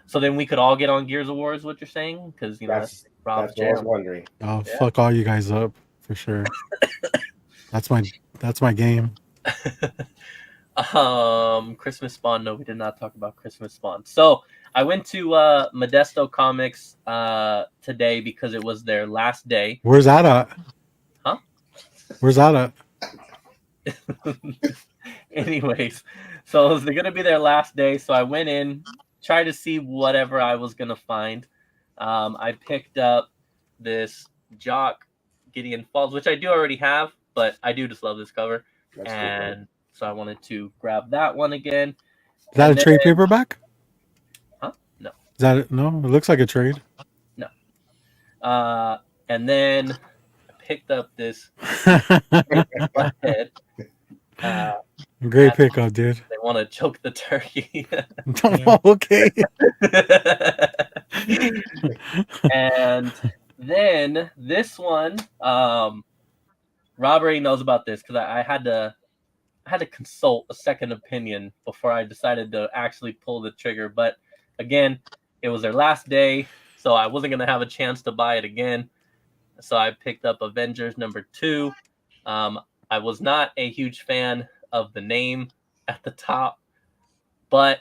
So then we could all get on Gears of War, is what you're saying? Because That's Rob's what I was jam. wondering. I'll fuck all you guys up for sure. That's my game. Christmas Spawn. No, we did not talk about Christmas Spawn. So I went to Modesto Comics today because it was their last day. Where's that at? Huh? Where's that at? Anyways, so it was gonna be their last day, so I went in, tried to see whatever I was gonna find. I picked up this Jock Gideon Falls, which I do already have, but I do just love this cover. That's And so I wanted to grab that one again. Is that a trade paperback? Huh? No. Is that it? No, it looks like a trade. No. And then I picked up this head. Great pickup, dude. They want to choke the turkey. Okay. And then this one, Rob already knows about this because I had to consult a second opinion before I decided to actually pull the trigger. But again, it was their last day, so I wasn't gonna have a chance to buy it again. So I picked up Avengers #2. I was not a huge fan of the name at the top, but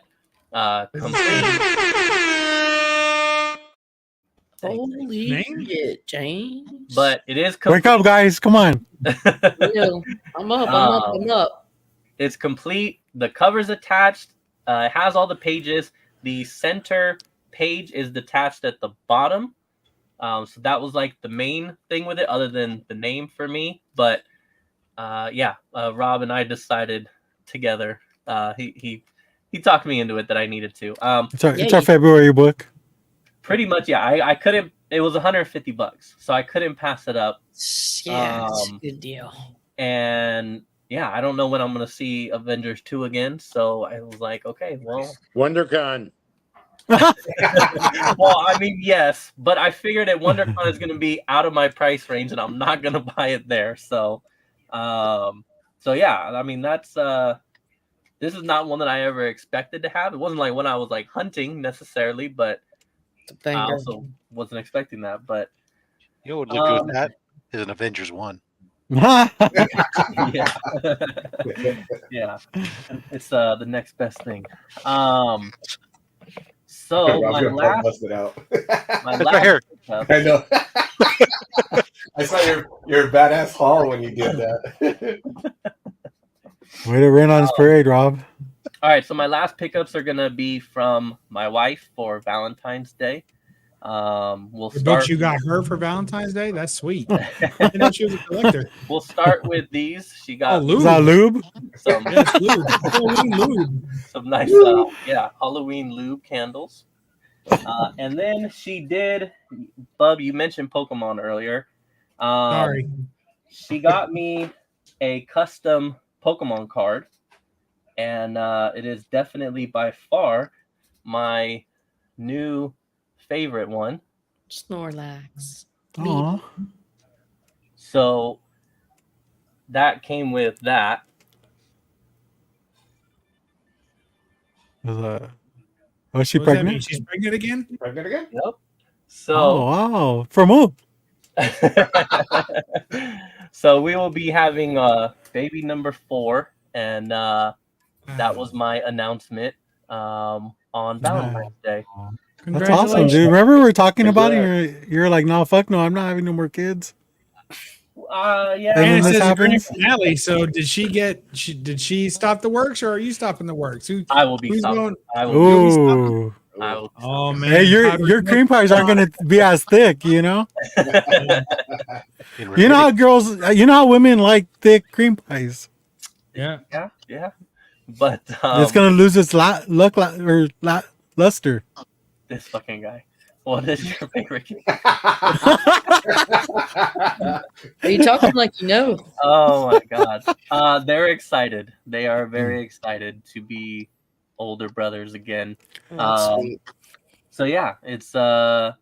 Holy shit, James. But it is Wake up, guys. Come on. Yo, I'm up. It's complete. The cover's attached. It has all the pages. The center page is detached at the bottom. So that was like the main thing with it, other than the name for me. But Rob and I decided together. He talked me into it that I needed to. It's our February book. Pretty much, yeah. I couldn't. It was $150, so I couldn't pass it up. Yeah, it's a good deal. And yeah, I don't know when I'm gonna see Avengers 2 again. So I was like, okay, well, WonderCon. well, I mean, yes, but I figured that WonderCon is gonna be out of my price range, and I'm not gonna buy it there. So, yeah. I mean, that's this is not one that I ever expected to have. It wasn't like when I was like hunting necessarily, but I also wasn't expecting that. But You know what would look good with that is an Avengers 1. yeah, yeah, it's the next best thing. So my last, busted out. my Look right here. last I know. I saw your badass haul when you did that. Way to rain on his parade, Rob. All right, so my last pickups are gonna be from my wife for Valentine's Day. We'll The start. books you got her for Valentine's Day? That's sweet. I didn't know she was a collector. We'll start with these. She got Is that lube? some Yeah, it's lube. Halloween lube. some nice Halloween lube candles. And then she did, Bub, you mentioned Pokemon earlier. Sorry. She got me a custom Pokemon card, and it is definitely by far my new favorite one. Snorlax. Aw. So that came with that. Was she What does that mean? pregnant? She's pregnant again? Pregnant again? Yep. Oh, So wow. From who? so we will be having baby number 4, and that was my announcement on Valentine's Day. That's awesome, dude. Remember we were talking about it? You're like, no, fuck no, I'm not having no more kids. Yeah. And then And it this says a grand happens? finale. So did she stop the works, or are you stopping the works? I will be who's stopping. going? I will. You'll be stopping. Ooh. I will. Oh man! Hey, Powder your cream pies aren't gonna be as thick, you know. In You know how Rabbinic, girls, you know how women like thick cream pies. Yeah. Yeah. But It's gonna lose its luster. this fucking guy. What is your favorite game? Are you talking like you know? Oh my god. They're excited. They are very excited to be older brothers again. Oh, that's sweet. So yeah, it's So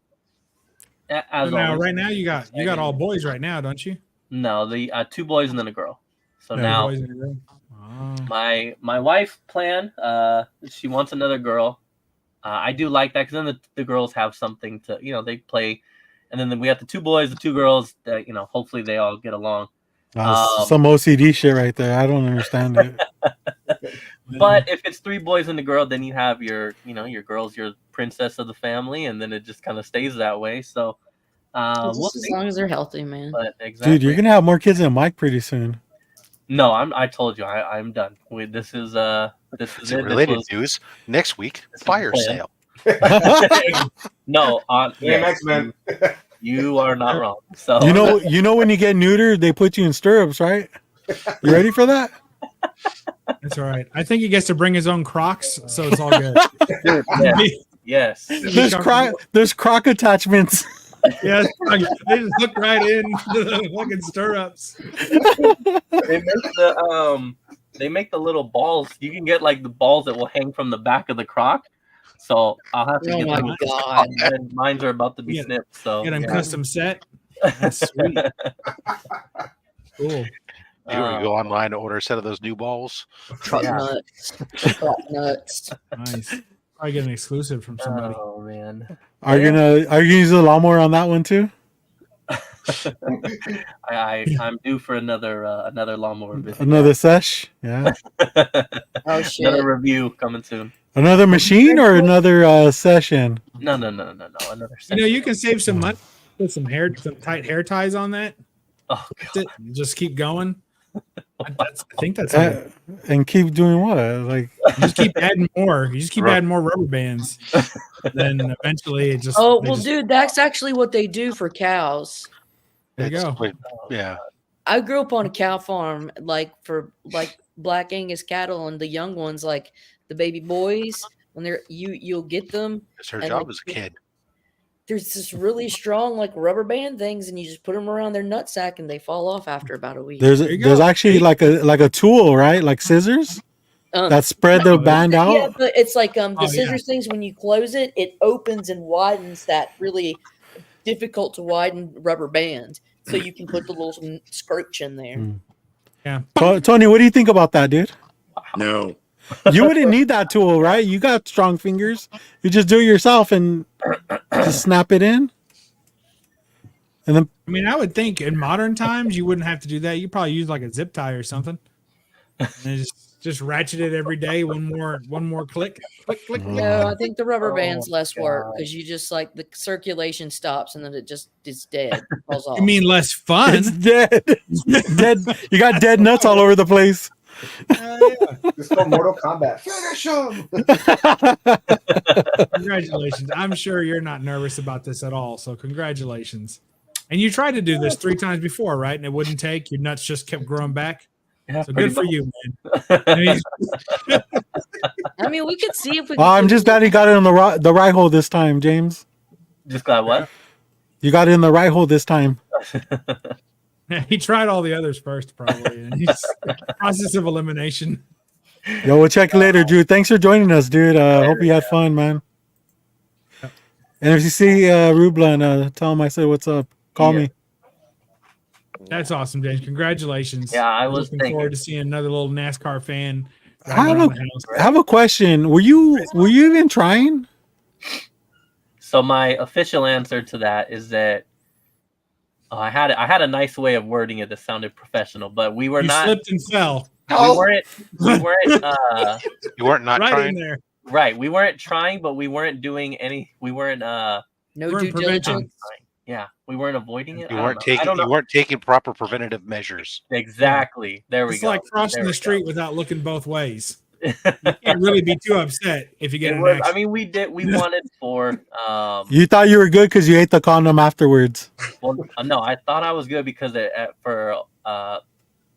as now, always. right now, you got all boys right now, don't you? No, the 2 boys and then a girl. So Yeah, now Boys in a row. Oh. my wife plan, she wants another girl. I do like that because then the girls have something to, they play, and then we have the 2 boys, the 2 girls that hopefully they all get along. Some OCD shit right there. I don't understand it. But if it's 3 boys and a girl, then you have your girl's your princess of the family, and then it just kind of stays that way. So we'll Just as see. long as they're healthy, man. But exactly, Dude, you're gonna have more kids than Mike pretty soon. No, I told you I'm done. This is it's related news. Next week, fire sale. No, DMX, man. you are not wrong. So You know when you get neutered, they put you in stirrups, right? You ready for that? That's all right. I think he gets to bring his own Crocs, so it's all good. Yes. There's croc attachments. Yes, they just hook right in to the fucking stirrups. They make the little balls. You can get like the balls that will hang from the back of the croc. So I'll have to Oh get my them. god! And mines are about to be snipped. So Get them custom set. That's sweet. Cool. You want to go online to order a set of those new balls? Truck nuts. Truck nuts. Nice. I get an exclusive from somebody. Oh man. Are you gonna use a lawnmower on that one too? I'm due for another lawnmower visit. Another sesh? Yeah. Oh shit! Another review coming soon. Another machine or another session? No. Another session. You can save some money. Put some tight hair ties on that. Oh god. Just keep going. I think that's And keep doing what? Like you just keep adding more. You just keep adding more rubber bands. Then eventually it just. Oh well, dude, that's actually what they do for cows. There you go. Yeah. I grew up on a cow farm, for black Angus cattle, and the young ones, like the baby boys, when you'll get them. It's her and, job as a kid. There's this really strong rubber band things, and you just put them around their nutsack, and they fall off after about a week. there's actually like a tool, right? Like scissors that spread the band out. Yeah, but it's like the scissors things. When you close it, it opens and widens that really difficult to widen rubber band, so you can put the little scroach in there. Yeah. Tony, what do you think about that, dude? No. You wouldn't need that tool, right? You got strong fingers. You just do it yourself and just snap it in. And then I mean, I would think in modern times you wouldn't have to do that. You probably use like a zip tie or something. And just ratchet it every day. One more click. No, I think the rubber band's less work because you just the circulation stops and then it's dead. Falls off. You mean less fun? it's dead. Dead. You got dead nuts all over the place. It's called Mortal Kombat. Finish him. Congratulations. I'm sure you're not nervous about this at all. So congratulations. And you tried to do this 3 times before, right? And it wouldn't take. Your nuts just kept growing back. Yeah, so good for you, man. I mean, we could see if we. I'm just glad he got it in the right hole this time, James. Just glad what? You got it in the right hole this time. He tried all the others first, probably. And he's process of elimination. Yo, we'll check later, Drew. Thanks for joining us, dude. Hope you had fun, man. And if you see Rublan, tell him I said what's up. Call me. That's awesome, James. Congratulations. Yeah, I was looking forward to seeing another little NASCAR fan. I have a question. Were you even trying? So my official answer to that is that I had a nice way of wording it that sounded professional, but we were not slipped and fell. We weren't you weren't not right trying in there. Right. We weren't trying, but we weren't doing any we weren't no due diligence. Yeah, we weren't avoiding it. You I don't weren't know. I taking don't you know. weren't taking proper preventative measures. Exactly. There we It's go. like crossing There the we street go. without looking both ways. You can't really be too upset if you get It in an was. I accident. mean, we wanted for. You thought you were good because you ate the condom afterwards. Well, no, I thought I was good because I was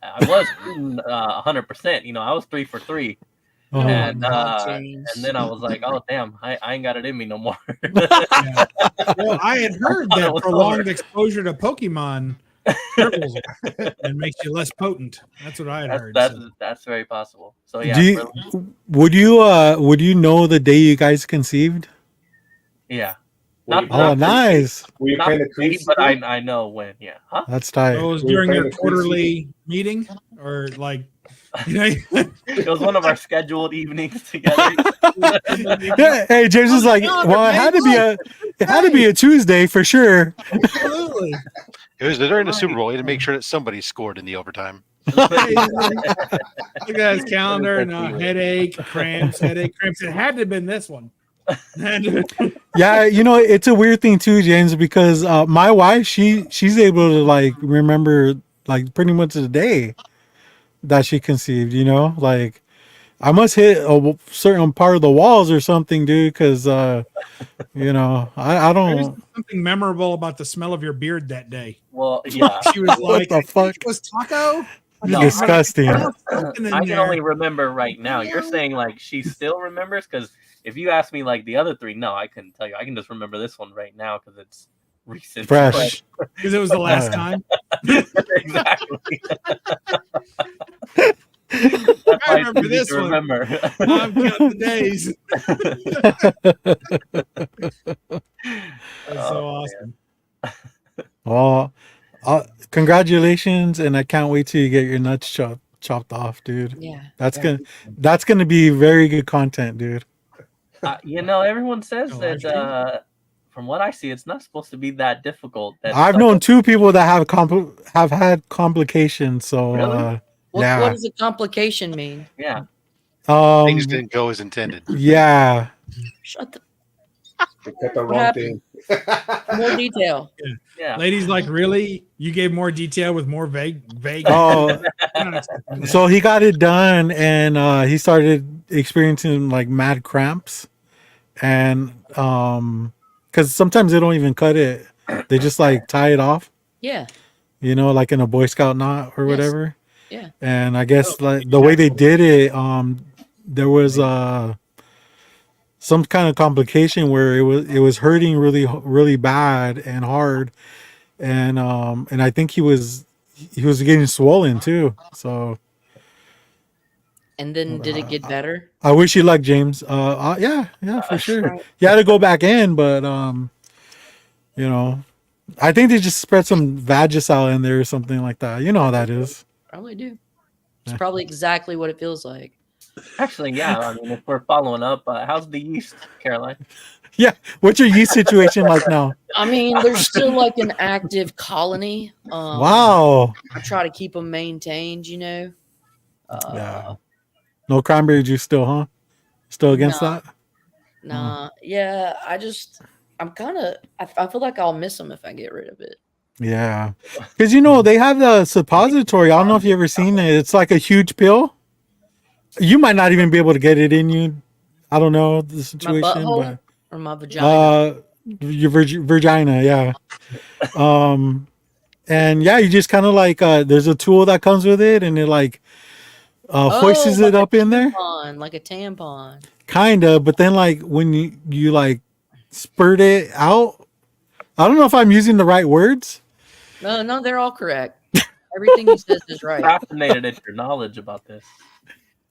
100%. You know, I was 3 for 3. Oh. And God, James. and then I was like, oh damn, I ain't got it in me no more. Yeah. Well, I had heard thought it that was prolonged over. exposure to Pokemon shrivels and makes you less potent. That's what I had heard. That's very possible. So Do yeah, you, would you know the day you guys conceived? yeah. Were you, Oh, nice. were you Not playing the the creep date, but series? I know when. Yeah. Huh? That's tight. So it was Were you during playing your the Creed quarterly meeting, or like, you know, It was one of our scheduled evenings together. Yeah, hey, James is like, well, it had to be a Tuesday for sure. absolutely. It was during the Super Bowl. We had to make sure that somebody scored in the overtime. Look at his calendar. No, headache, cramps. It had to have been this one. Yeah, you know, it's a weird thing too, James, because my wife, she's able to like remember like pretty much the day that she conceived. You know, like I must hit a certain part of the walls or something, dude, because you know, I There's don't. something memorable about the smell of your beard that day. Well, yeah. She was What like, the fuck? "It was taco." No, Disgusting. I can only remember right now. You're saying like she still remembers, because if you ask me like the other 3, no, I couldn't tell you. I can just remember this one right now because it's recent. Fresh. because it was the last time. Exactly. That's why I it's remember easy this to one. remember. I'm counting the days. That's so Oh, awesome. Well, congratulations, and I can't wait till you get your nuts chopped off, dude. Yeah. That's gonna be very good content, dude. You know, everyone says Oh, that from what I see, it's not supposed to be that difficult. That I've known 2 people that have had complications, so Really? What yeah. does a complication mean? Yeah. Things didn't go as intended. Yeah. Shut the They cut the What wrong happened? thing. more detail. Yeah. Ladies, like, really? You gave more detail with more vague. Oh, You're not expecting that. so he got it done, and he started experiencing like mad cramps, and because sometimes they don't even cut it; they just like tie it off, Yeah. you know, like in a Boy Scout knot or Yes. whatever. Yeah. And I guess like the way they did it, there was some kind of complication where it was hurting really bad and hard, and I think he was getting swollen too. So And then did it get better? I wish you luck, James. Yeah, for sure. Right. You had to go back in, but you know, I think they just spread some Vagisil in there or something like that. You know how that is. Probably do. It's probably exactly what it feels like. Actually, yeah. I mean, if we're following up, how's the yeast, Caroline? Yeah. What's your yeast situation like now? I mean, there's still like an active colony. Wow. I try to keep them maintained, you know. Yeah. No cranberry juice still, huh? Still against Nah. that? Nah. Yeah, I'm kind of, I feel like I'll miss them if I get rid of it. Yeah. Because, you know, they have the suppository. I don't know if you ever seen it. It's like a huge pill. You might not even be able to get it in you. I don't know the My situation, butthole or my but vagina? your vagina, yeah. And yeah, you just kind of like there's a tool that comes with it, and it like hoists like it up in there, like a tampon. kind of. But then like when you like spurt it out, I don't know if I'm using the right words. No, they're all correct. Everything he says is right. Fascinated at your knowledge about this.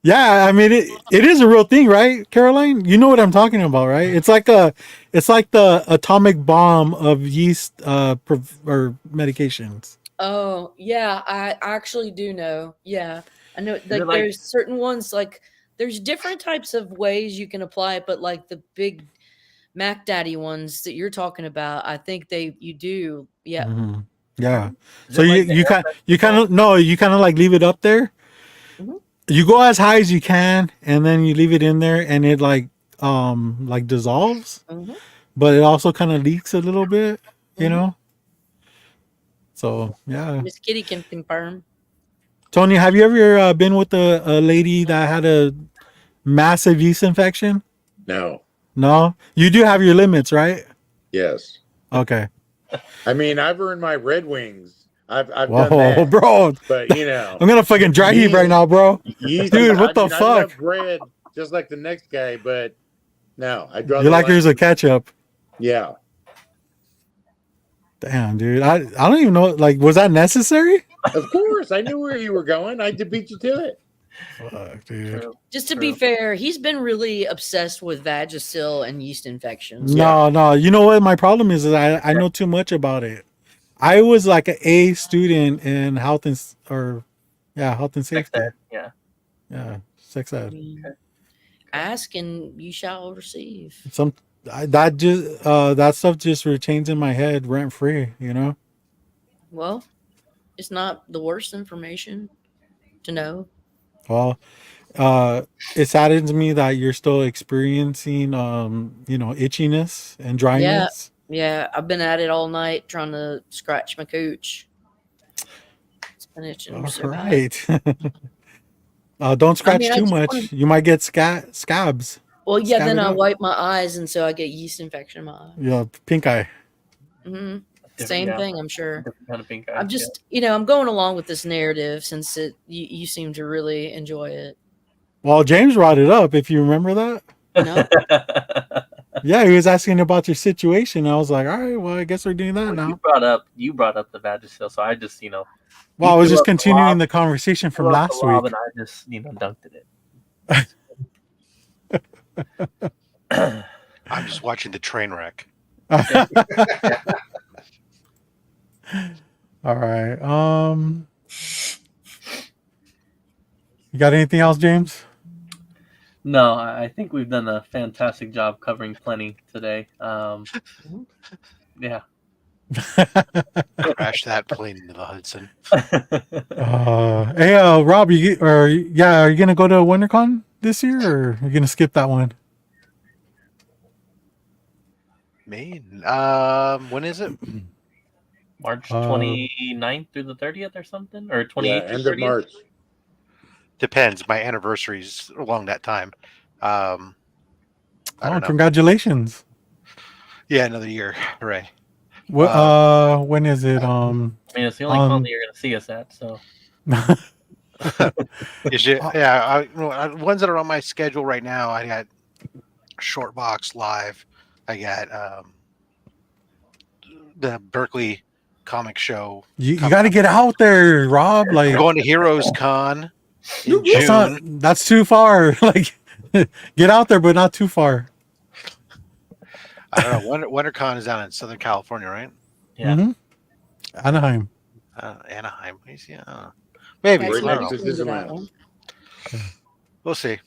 Yeah, I mean it is a real thing, right, Caroline? You know what I'm talking about, right? It's like the atomic bomb of yeast or medications. Oh, yeah, I actually do know. Yeah. I know like like- there's certain ones like there's different types of ways you can apply it, but like the big Mac Daddy ones that you're talking about, I think you do. Yeah. Mhm. Yeah. Is So it like the you kind of like leave it up there. Mhm. You go as high as you can, and then you leave it in there, and it like dissolves, Mhm. but it also kind of leaks a little bit, you Mhm. know. So yeah. Miss Kitty can confirm. Tony, have you ever been with a lady that had a massive yeast infection? No. No, you do have your limits, right? Yes. Okay. I mean, I've earned my Red Wings. I've done Whoa, that, bro! but you know, I'm gonna fucking dry heave right now, bro. yeast, Dude, what I the mean, I fuck? love bread just like the next guy, but no, I draw You the like line. yours a ketchup? Yeah. Damn, dude. I don't even know. Like, was that necessary? Of course, I knew where you were going. I had beat you to it. Fuck, dude. True. Just to be fair, he's been really obsessed with Vagisil and yeast infections. No. You know what? My problem is I know too much about it. I was like an A student in health and Sex safety. ed, yeah. Yeah, sex ed. Ask and you shall receive. That stuff just retains in my head rent free. You know. Well, it's not the worst information to know. Well, it saddens me that you're still experiencing itchiness and dryness. Yeah, I've been at it all night trying to scratch my cooch. It's been itching All so bad. right. Don't scratch I too just much. wanna- You might get scabs. Well, yeah, Scab then it I up. wipe my eyes, and so I get yeast infection in my eye. Yeah, pink eye. hmm Different- Same yeah. thing, I'm sure. Different kind of pink eye. I'm just, I'm going along with this narrative since you seem to really enjoy it. Well, James brought it up. If you remember that. No, Yeah, he was asking about your situation. I was like, all right, well, I guess we're doing that Well, now. you brought up the Vagisil, so I just Well, I was threw just up the continuing lob- the conversation from threw up last the lob week. and I just dunked it. I'm just watching the train wreck. All right. You got anything else, James? No, I think we've done a fantastic job covering plenty today. Yeah. Crash that plane into the Hudson. Hey, Rob, are you gonna go to WonderCon this year, or are you gonna skip that one? Me? When is it? March 29th through the 30th or something? Or 28th Yeah, through end of 30th? March. Depends. My anniversary's along that time. I don't know. Congratulations! Yeah, another year. Right. What? When is it? I mean, it's the only con that you're going to see us at, so. Ones that are on my schedule right now, I got Short Box Live. I got the Berkeley Comic Show. You got to get out there, Rob. Like, I'm going to Heroes Con in June. That's too far. Like, get out there, but not too far. I don't know. WonderCon is down in Southern California, right? Yeah. Mhm. Anaheim. Anaheim. Yeah. Maybe. That's I what don't know. This this is is around. about. We'll see.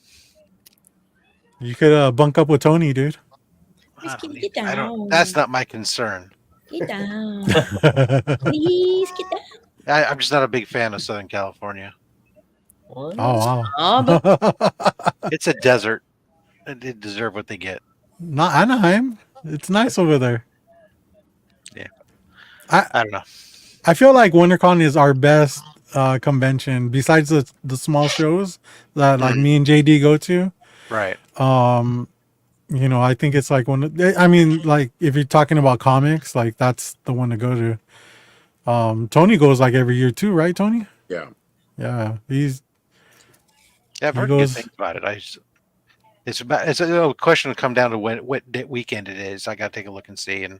You could bunk up with Tony, dude. I don't. That's not my concern. Get down. Please get down. I'm just not a big fan of Southern California. What? Oh wow. Oh, but It's a desert. They deserve what they get. Not Anaheim. It's nice over there. Yeah. I don't know. I feel like WonderCon is our best convention besides the small shows that like me and JD go to. Right. I think it's like like if you're talking about comics, like that's the one to go to. Tony goes like every year too, right, Tony? Yeah. Yeah, I've heard good things about it. It's a question to come down to what weekend it is. I got to take a look and see and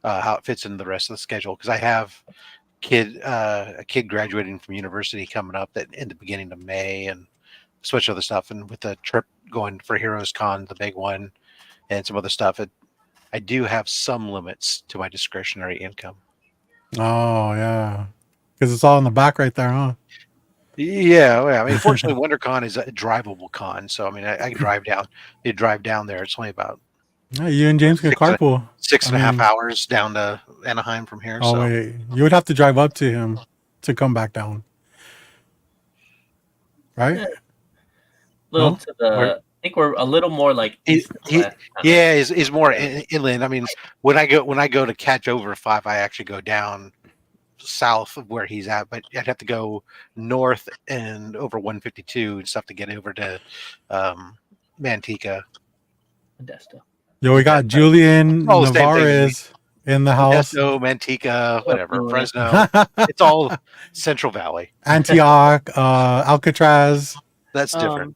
how it fits into the rest of the schedule because I have a kid graduating from university coming up in the beginning of May and a bunch of other stuff, and with the trip going for Heroes Con, the big one, and some other stuff. I do have some limits to my discretionary income. Oh yeah, because it's all in the back right there, huh? Yeah, I mean, fortunately, WonderCon is a drivable con, so I mean, I can drive down. You drive down there. It's only about You and James can carpool. 6.5 hours down to Anaheim from here. Oh so. wait, you would have to drive up to him to come back down, right? To the. I think we're a little more like east and west, Yeah, is more inland. I mean, when I go to catch over 5, I actually go down south of where he's at, but I'd have to go north and over 152 and stuff to get over to Manteca. Modesto. Yo, we got Julian all the same thing to me. Navarez in the house. Modesto, Manteca, whatever, Illinois. Fresno. It's all Central Valley. Antioch, Alcatraz. That's different.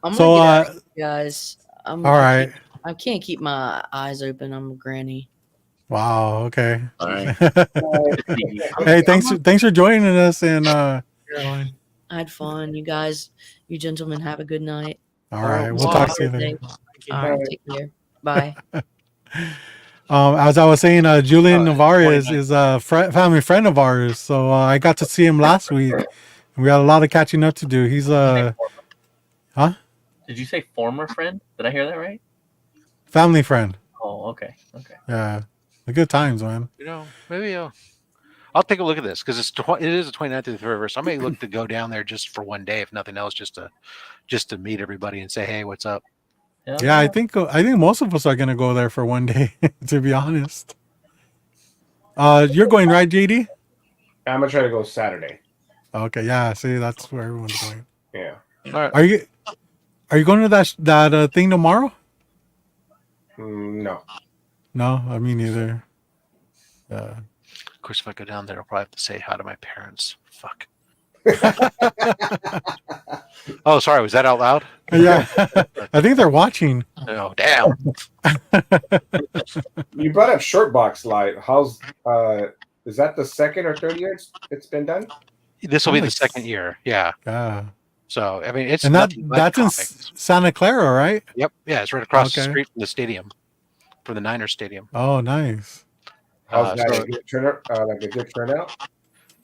I'm So, gonna get out of here, guys. all right. I can't keep my eyes open. I'm a granny. Wow. Okay. All right. Hey, thanks for joining us. And Caroline. I had fun. You guys, you gentlemen, have a good night. all right, we'll Wow. talk to you later. All right, take care. Bye. As I was saying, Julian Navarez is a family friend of ours. So I got to see him last week. We got a lot of catching up to do. He's Did you say former friend? Did I hear that right? family friend. Oh, okay. Okay. Yeah, the good times, man. Maybe I'll take a look at this because it is the 29th through the 31st. I may look to go down there just for one day, if nothing else, just to meet everybody and say, hey, what's up? Yeah, I think most of us are gonna go there for one day. To be honest. You're going, right, JD? I'm gonna try to go Saturday. Okay, yeah. See, that's where everyone's going. Yeah. All right. Are you going to that thing tomorrow? No. No, I mean neither. Of course, if I go down there, I'll probably have to say hi to my parents. Fuck. Oh, sorry. Was that out loud? Yeah, I think they're watching. Oh, damn. You brought up short box light. How's is that the second or third year it's been done? This will be the Nice. second year. Yeah. Yeah, So, I mean, it's and nothing but that's in comics. Santa Clara, right? Yep. Yeah, it's right across the Okay. street from the stadium, from the Niners Stadium. Oh, nice. How's that so- a good turnout? Like a good turnout?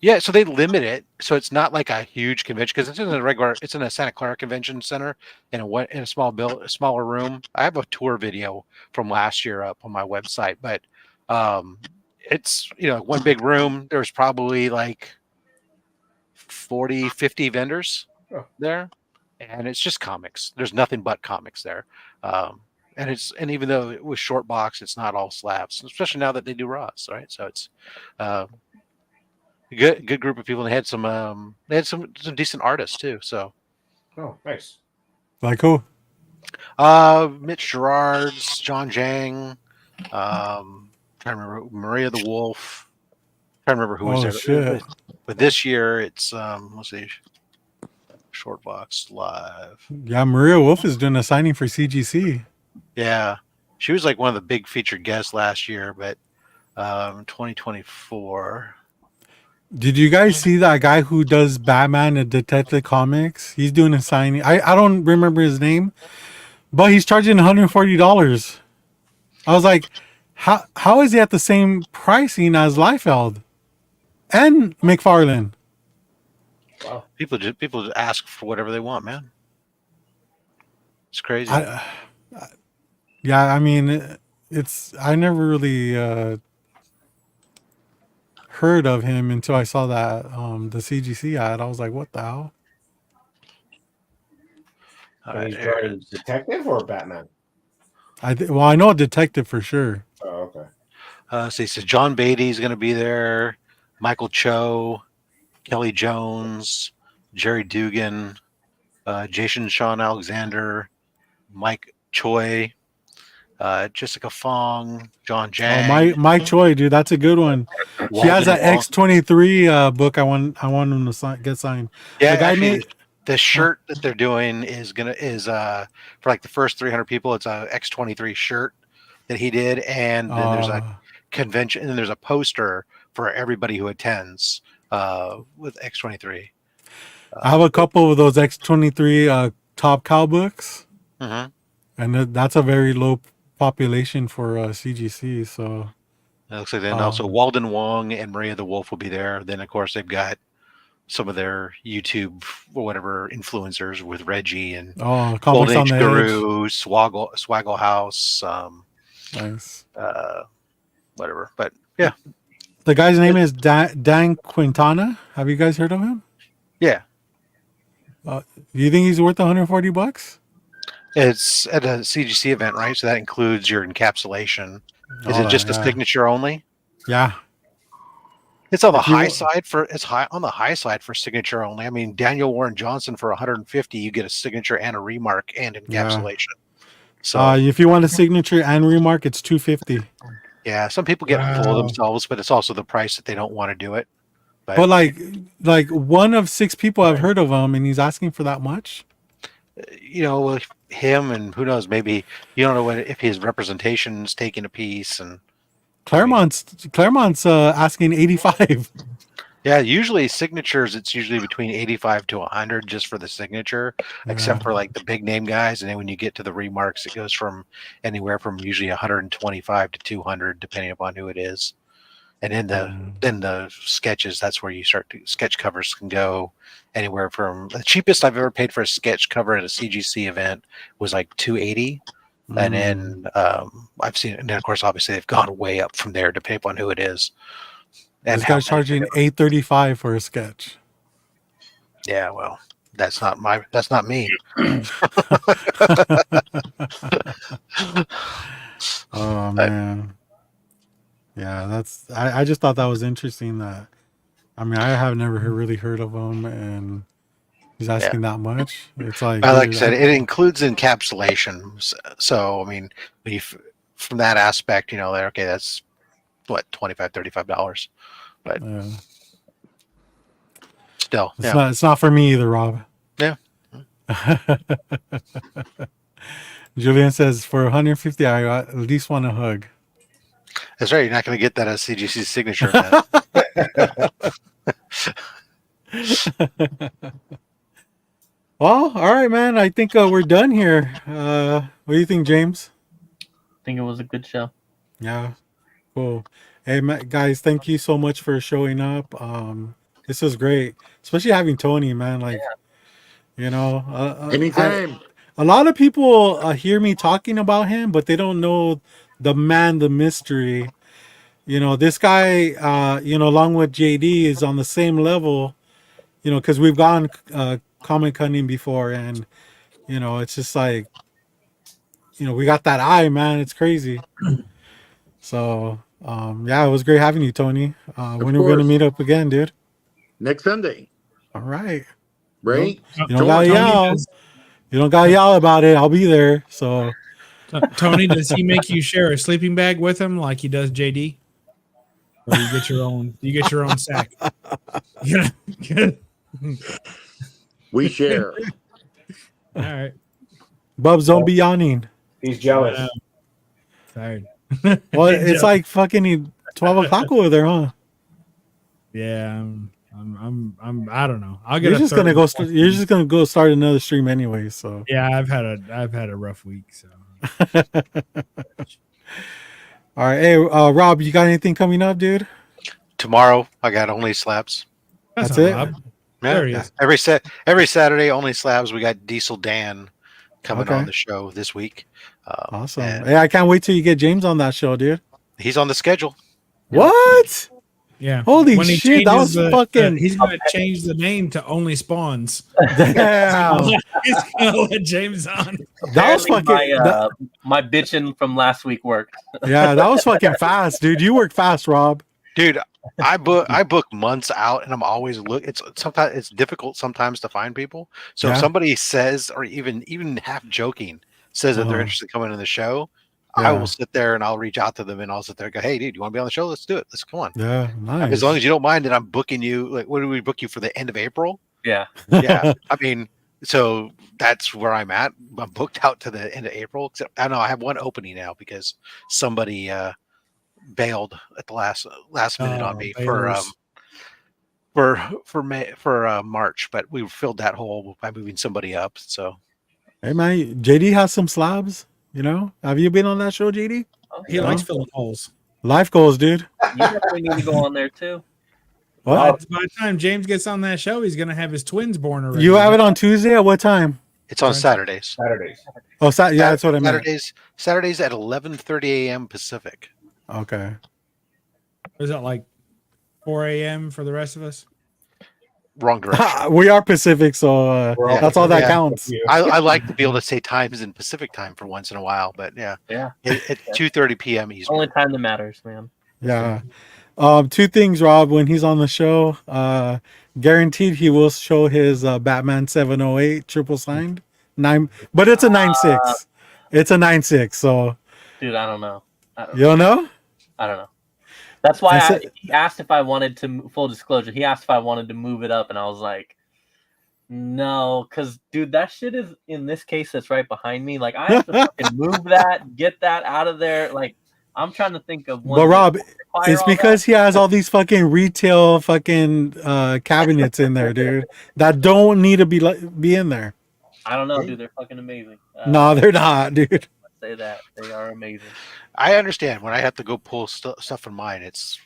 Yeah, so they limit it, so it's not like a huge convention because it's in a Santa Clara Convention Center in a smaller room. I have a tour video from last year up on my website, but it's one big room. There's probably like 40, 50 vendors there, and it's just comics. There's nothing but comics there. And even though it was short box, it's not all slabs, especially now that they do Raws, right? So it's a good group of people. And they had some decent artists too. So Oh, nice. Like who? Mitch Gerards, John Jang, trying to remember Maria the Wolf. Trying to remember who was Oh there. shit! But this year it's let's see, short box live. Yeah, Maria Wolf is doing a signing for CGC. Yeah, she was like one of the big featured guests last year, but 2024. Did you guys see that guy who does Batman and Detective Comics? He's doing a signing. I don't remember his name, but he's charging $140. I was like, how is he at the same pricing as Liefeld and McFarlane? Wow. People just ask for whatever they want, man. It's crazy. Yeah, I mean, I never really heard of him until I saw that the CGC ad. I was like, what the hell? And he's drawing detective or Batman? Well, I know a detective for sure. Oh, okay. So John Beatty's going to be there. Michael Cho, Kelly Jones, Jerry Dugan, Jason Sean Alexander, Mike Choi, Jessica Fong, John Jang. Oh, Mike Choi, dude, that's a good one. He has an X-23 book. I want him to get signed. Yeah, the guy actually, the shirt that they're doing is for like the first 300 people. It's a X-23 shirt that he did, and then there's a convention, and then there's a poster for everybody who attends with X-23. I have a couple of those X-23 Top Cow books, Mhm. and that's a very low population for CGC. So It looks like then also Walden Wong and Maria the Wolf will be there. Then of course they've got some of their YouTube or whatever influencers with Reggie and Comics Golden on Age the Guru, Swaggle House, nice. whatever. But yeah, The guy's name is Dan Quintana. Have you guys heard of him? yeah, Do you think he's worth $140? it's at a CGC event, right? So that includes your encapsulation. Is All it just that, a yeah. signature only? Yeah. It's on the If you high wa- side for it's high on the high side for signature only. I mean, Daniel Warren Johnson for 150, you get a signature and a remark and Yeah. encapsulation. So If you want a signature and remark, it's $250. yeah, some people get full of Wow. themselves, but it's also the price that they don't want to do it. But like one of 6 people have heard of him, and he's asking for that much. you know, with him and who knows, maybe you don't know if his representation's taking a piece and Claremont's asking 85. yeah, usually signatures it's usually between 85 to 100 just for the signature, except for like the big name guys, and then when you get to the remarks it goes from anywhere from usually 125 to 200 depending upon who it is. And then the sketches, that's where you start to sketch covers can go anywhere from the cheapest I've ever paid for a sketch cover at a CGC event was like $280. And then I've seen, and then of course, obviously they've gone way up from there depending upon who it is. And This guy's charging $835 for a sketch. Yeah, well, that's not me. Oh man. Yeah, I just thought that was interesting that I mean I have never really heard of him and he's asking that much. It's like Like I said, it includes encapsulation. So I mean, when you from that aspect, you know, okay, that's what $25-$35. But still, it's not for me either, Rob. Yeah. Julian says for 150 I at least want a hug. That's right. You're not going to get that at CGC signature event. Well, all right, man. I think we're done here. What do you think, James? I think it was a good show. Yeah, cool. Hey, guys, thank you so much for showing up. This was great, especially having Tony, man. Like, you know, Anytime. A lot of people hear me talking about him, but they don't know the man, the mystery. You know, this guy, you know, along with JD, is on the same level. You know, because we've gone comic hunting before, and you know, it's just like, you know, we got that eye, man. It's crazy. So, yeah, it was great having you, Tony. When are we gonna meet up again, dude? Next Sunday. All right. Right? You don't gotta yell. You don't gotta yell about it. I'll be there. So, Tony, does he make you share a sleeping bag with him like he does JD? Or you get your own? You get your own sack. Yeah. We share. All right. Bubs, don't be yawning. He's jealous. Tired. Well, it's like fucking 12 o'clock over there, huh? Yeah, I don't know. I'll get. You're just gonna go. You're just gonna go start another stream anyway. So yeah, I've had a rough week. So. All right, hey, Rob, you got anything coming up, dude? Tomorrow, I got Only Slabs. That's it. Rob. Yeah, There he is. every Saturday, Only Slabs. We got Diesel Dan coming on the show this week. Awesome. Hey, I can't wait till you get James on that show, dude. He's on the schedule. What? Yeah. Holy When he shit, that was changes fucking. he's gonna change the name to Only Spawns. Damn. He's gonna let James on. That was Apparently fucking. my bitching from last week worked. Yeah, that was fucking fast, dude. You work fast, Rob. Dude, I book months out, and I'm always sometimes it's difficult sometimes to find people. So if somebody says, or even half joking, says that they're interested in coming on the show, I will sit there and I'll reach out to them and I'll sit there and go, "Hey, dude, you want to be on the show? Let's do it. Let's come on." Yeah, nice. As long as you don't mind that I'm booking you. Like, what do we book you for the end of April? Yeah. Yeah. I mean, so that's where I'm at. I'm booked out to the end of April. Except I know I have one opening now because somebody bailed at the last minute on me for March, but we filled that hole by moving somebody up. So, hey man, JD has some slabs. You know, have you been on that show, JD? He likes filling holes. Life goals, dude. You definitely need to go on there too. What? By the time James gets on that show, he's gonna have his twins born already. You have it on Tuesday at what time? it's on Saturdays. Saturdays. Oh, yeah, that's what I meant. Saturdays at 11:30 a.m. Pacific. Okay. Is that like 4 a.m. for the rest of us? Wrong direction. We are Pacific, so that's all that counts. I like to be able to say times in Pacific time for once in a while, but Yeah. at 2:30 p.m. Eastern. Only time that matters, man. Yeah. Two things, Rob. When he's on the show, guaranteed he will show his Batman 708 triple signed 9, but it's a 9.6. It's a 9.6. So Dude, I don't know. you don't know. I don't know. That's why I said- he asked if I wanted to. Full disclosure, he asked if I wanted to move it up, and I was like, no, because dude, that shit is in this case that's right behind me. Like I have to fucking move that, get that out of there. Like I'm trying to think of one. But Rob, require it's all because that. he has all these fucking retail fucking cabinets in there, dude, that don't need to be in there. I don't know, dude. They're fucking amazing. No, they're not, dude. Let's say that they are amazing. I understand when I have to go pull stuff from mine. It's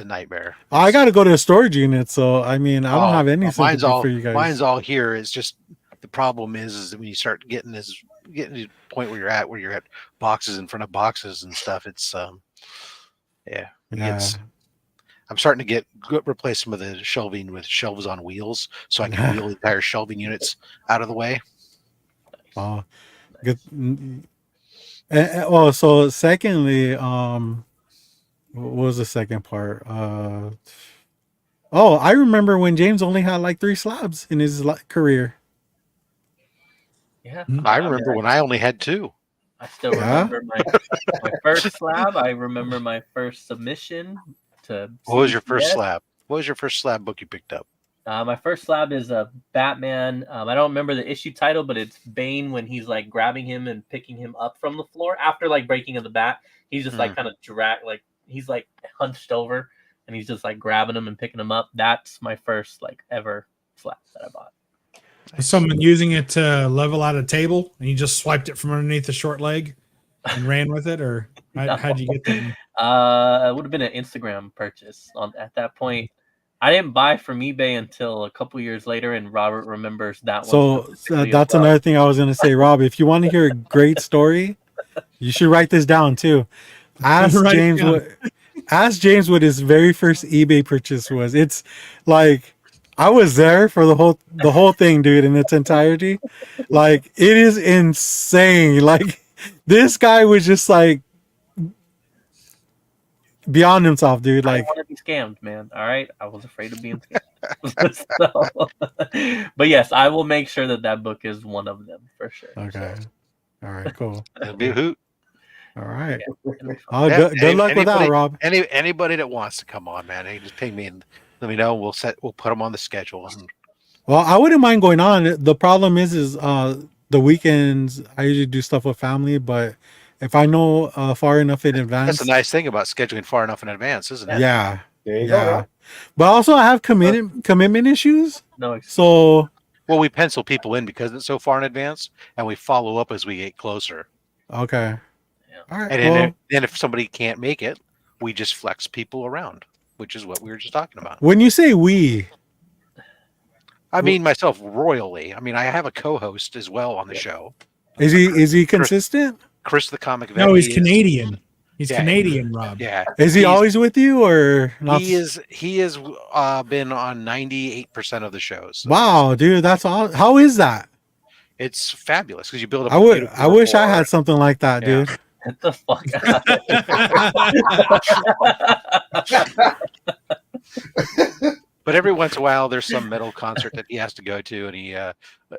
a nightmare. I got to go to a storage unit, so I mean, I don't have any sympathy for you guys. Mine's all here. It's just the problem is that when you start getting to the point where you're at boxes in front of boxes and stuff. It's yeah. I'm starting to replace some of the shelving with shelves on wheels, so I can wheel the entire shelving units out of the way. Oh, good. Well, so secondly, what was the second part? Oh, I remember when James only had like 3 slabs in his career. Yeah, I remember when I only had 2. I still remember my first slab. I remember my first submission to. What was your first CCS. slab? What was your first slab book you picked up? My first slab is a Batman. I don't remember the issue title, but it's Bane when he's like grabbing him and picking him up from the floor after like breaking of the bat. He's just like kind of like he's like hunched over and he's just like grabbing him and picking him up. That's my first like ever slab that I bought. Was someone using it to level out a table and you just swiped it from underneath the short leg and ran with it, or how'd you get that? It would have been an Instagram purchase. At that point, I didn't buy from eBay until a couple years later, and Robert remembers that one. So that's another thing I was going to say, Rob. If you want to hear a great story, you should write this down too. Ask James what his very first eBay purchase was. It's like I was there for the whole thing, dude, in its entirety. Like it is insane. Like this guy was just like beyond himself, dude. Like I want to be scammed, man. All right, I was afraid of being scammed. But yes, I will make sure that book is one of them for sure. Okay. All right. Cool. It'll be a hoot. All right. Yeah, Good luck with that, Rob. Anybody that wants to come on, man, they just ping me and let me know. We'll put them on the schedule. Well, I wouldn't mind going on. The problem is the weekends I usually do stuff with family, but if I know far enough in advance, that's the nice thing about scheduling far enough in advance, isn't it? Yeah. There you go. But also I have commitment issues. No, So well, we pencil people in because it's so far in advance, and we follow up as we get closer. okay. All right. And then if somebody can't make it, we just flex people around, which is what we were just talking about. When you say we, I mean myself royally. I mean I have a co-host as well on the show. is he consistent? Chris the comic vet. No, he's Canadian. He's Canadian, Rob. Yeah. Is he always with you or not? He has been on 98% of the shows. So Wow, dude, that's all. How is that? it's fabulous because you build up. I wish I had something like that, dude. Get the fuck out. But every once in a while, there's some metal concert that he has to go to, and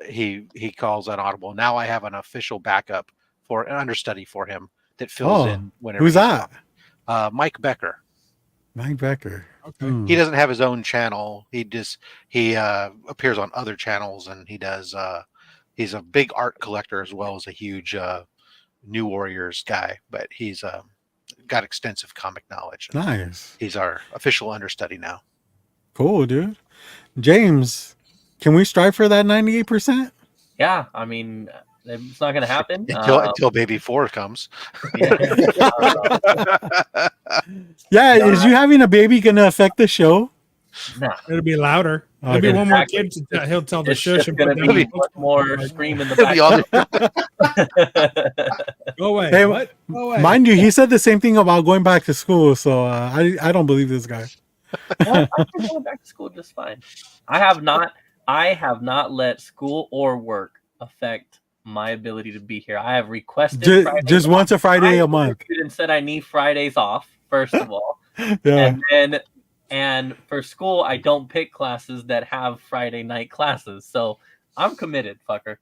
he calls on Audible. Now I have an official backup for an understudy for him that fills in whenever. Who's that? Mike Becker. Mike Becker. Okay. He doesn't have his own channel. He appears on other channels, and he does. He's a big art collector as well as a huge New Warriors guy. But he's got extensive comic knowledge. Nice. He's our official understudy now. Cool, dude. James, can we strive for that 98%? Yeah, I mean, it's not going to happen Until Baby 4 comes. Yeah, is you having a baby going to affect the show? Nah. It'll be louder. There'll be Okay. one more kid. He'll tell the It's shush just and going put to down be the much more scream in the It'll be background. Go away. Hey, What? Go away. Mind you, he said the same thing about going back to school, so I don't believe this guy. Well, I'm going back to school just fine. I have not let school or work affect my ability to be here. I have requested Just once a Friday a month. And said I need Fridays off, first of all. Yeah. And for school, I don't pick classes that have Friday night classes. So I'm committed, fucker.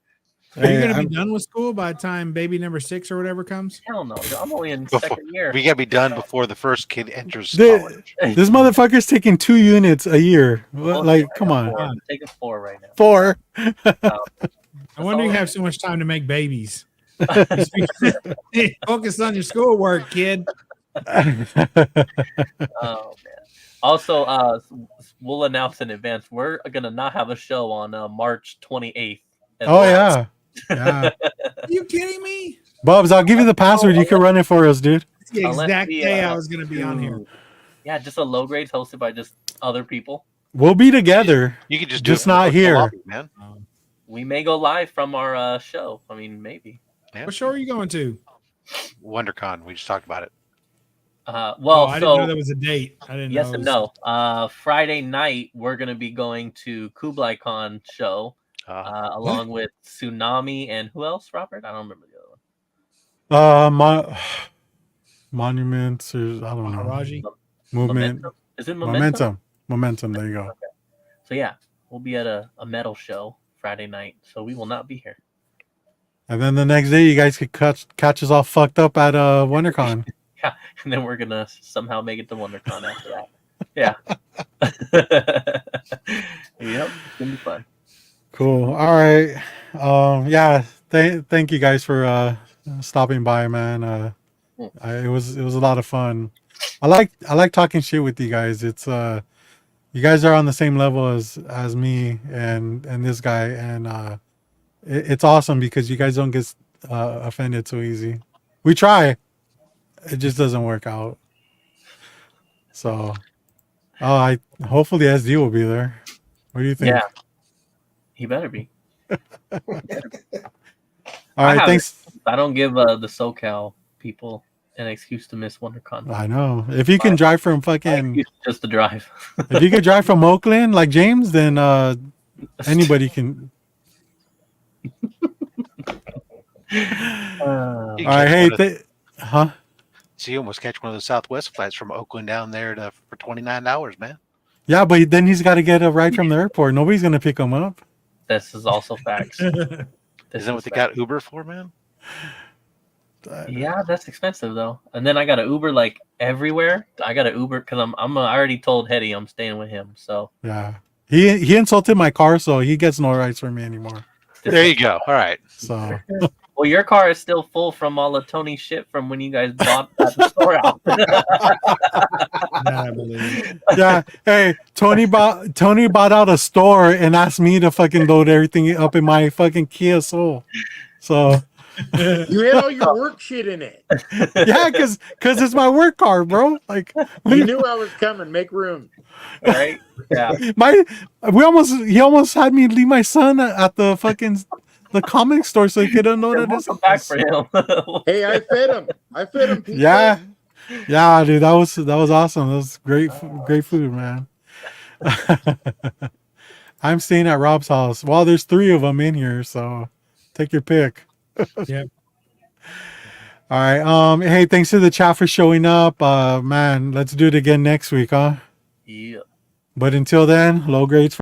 Are you Hey, going to I'm- be done with school by the time baby number 6 or whatever comes? Hell no, dude, I'm only in Before, second year. we gotta be done before the first kid enters Thi- college. this motherfucker's taking 2 units a year. What, Bullshit, like, I come got on. 4. I'm taking 4 right now. 4. I wonder you have so much time to make babies. Focus on your schoolwork, kid. Oh man. Also, we'll announce in advance. We're gonna not have a show on March 28th. Oh yeah. Yeah. Are you kidding me? Bubs, I'll give you the password. You can run it for us, dude. It's the Unless exact we, day I was going to be on here. Yeah, just a low grades hosted by just other people. We'll be together. You can just do Just it from the not virtual here. lobby, man. We may go live from our show. I mean, maybe. What show are you going to? WonderCon. We just talked about it. Well, I so didn't know there was a date. I didn't yes know. and no. Friday night we're gonna be going to Kublai Khan show along with Tsunami and who else? Robert? I don't remember the other one. Monuments or I don't know. Maharaji? Movement. Momentum? Is it Momentum? Momentum. There you go. So yeah, we'll be at a metal show Friday night. So we will not be here. And then the next day, you guys could catch us all fucked up at WonderCon. Yeah, and then we're gonna somehow make it to WonderCon after that. Yeah. Yep, it's gonna be fun. Cool. All right. Yeah. Thank you guys for stopping by, man. It was a lot of fun. I like talking shit with you guys. It's you guys are on the same level as me and this guy, and it's awesome because you guys don't get offended so easy. We try. It just doesn't work out. So, hopefully SD will be there. What do you think? Yeah, he better be. All right, thanks. I don't give the SoCal people an excuse to miss WonderCon. I know. If you can drive from fucking, Just to drive. if you could drive from Oakland like James, then anybody can. All right, hey, huh? So you almost catch one of the Southwest flights from Oakland down there for $29, man. Yeah, but then he's got to get a ride from the airport. Nobody's gonna pick him up. This is also facts. Isn't what they got Uber for, man? Yeah, that's expensive though. And then I got to Uber like everywhere. I got to Uber because I already told Hetty I'm staying with him. So yeah, he insulted my car, so he gets no rides from me anymore. There you go. All right. So well, your car is still full from all the Tony shit from when you guys bought at the store out. I believe. Yeah, hey, Tony bought out a store and asked me to fucking load everything up in my fucking Kia Soul. So You had all your work shit in it. yeah, because it's my work car, bro. Like You knew I was coming. Make room. Right? Yeah. He almost had me leave my son at the comic store so he could unload Welcome back for him. Hey, I fed him. Pizza. Yeah, dude, that was awesome. That was great food, man. I'm staying at Rob's house. Well, there's 3 of them in here, so take your pick. Yep. All right. Hey, thanks to the chat for showing up. Man, let's do it again next week, huh? Yeah. But until then, low grades.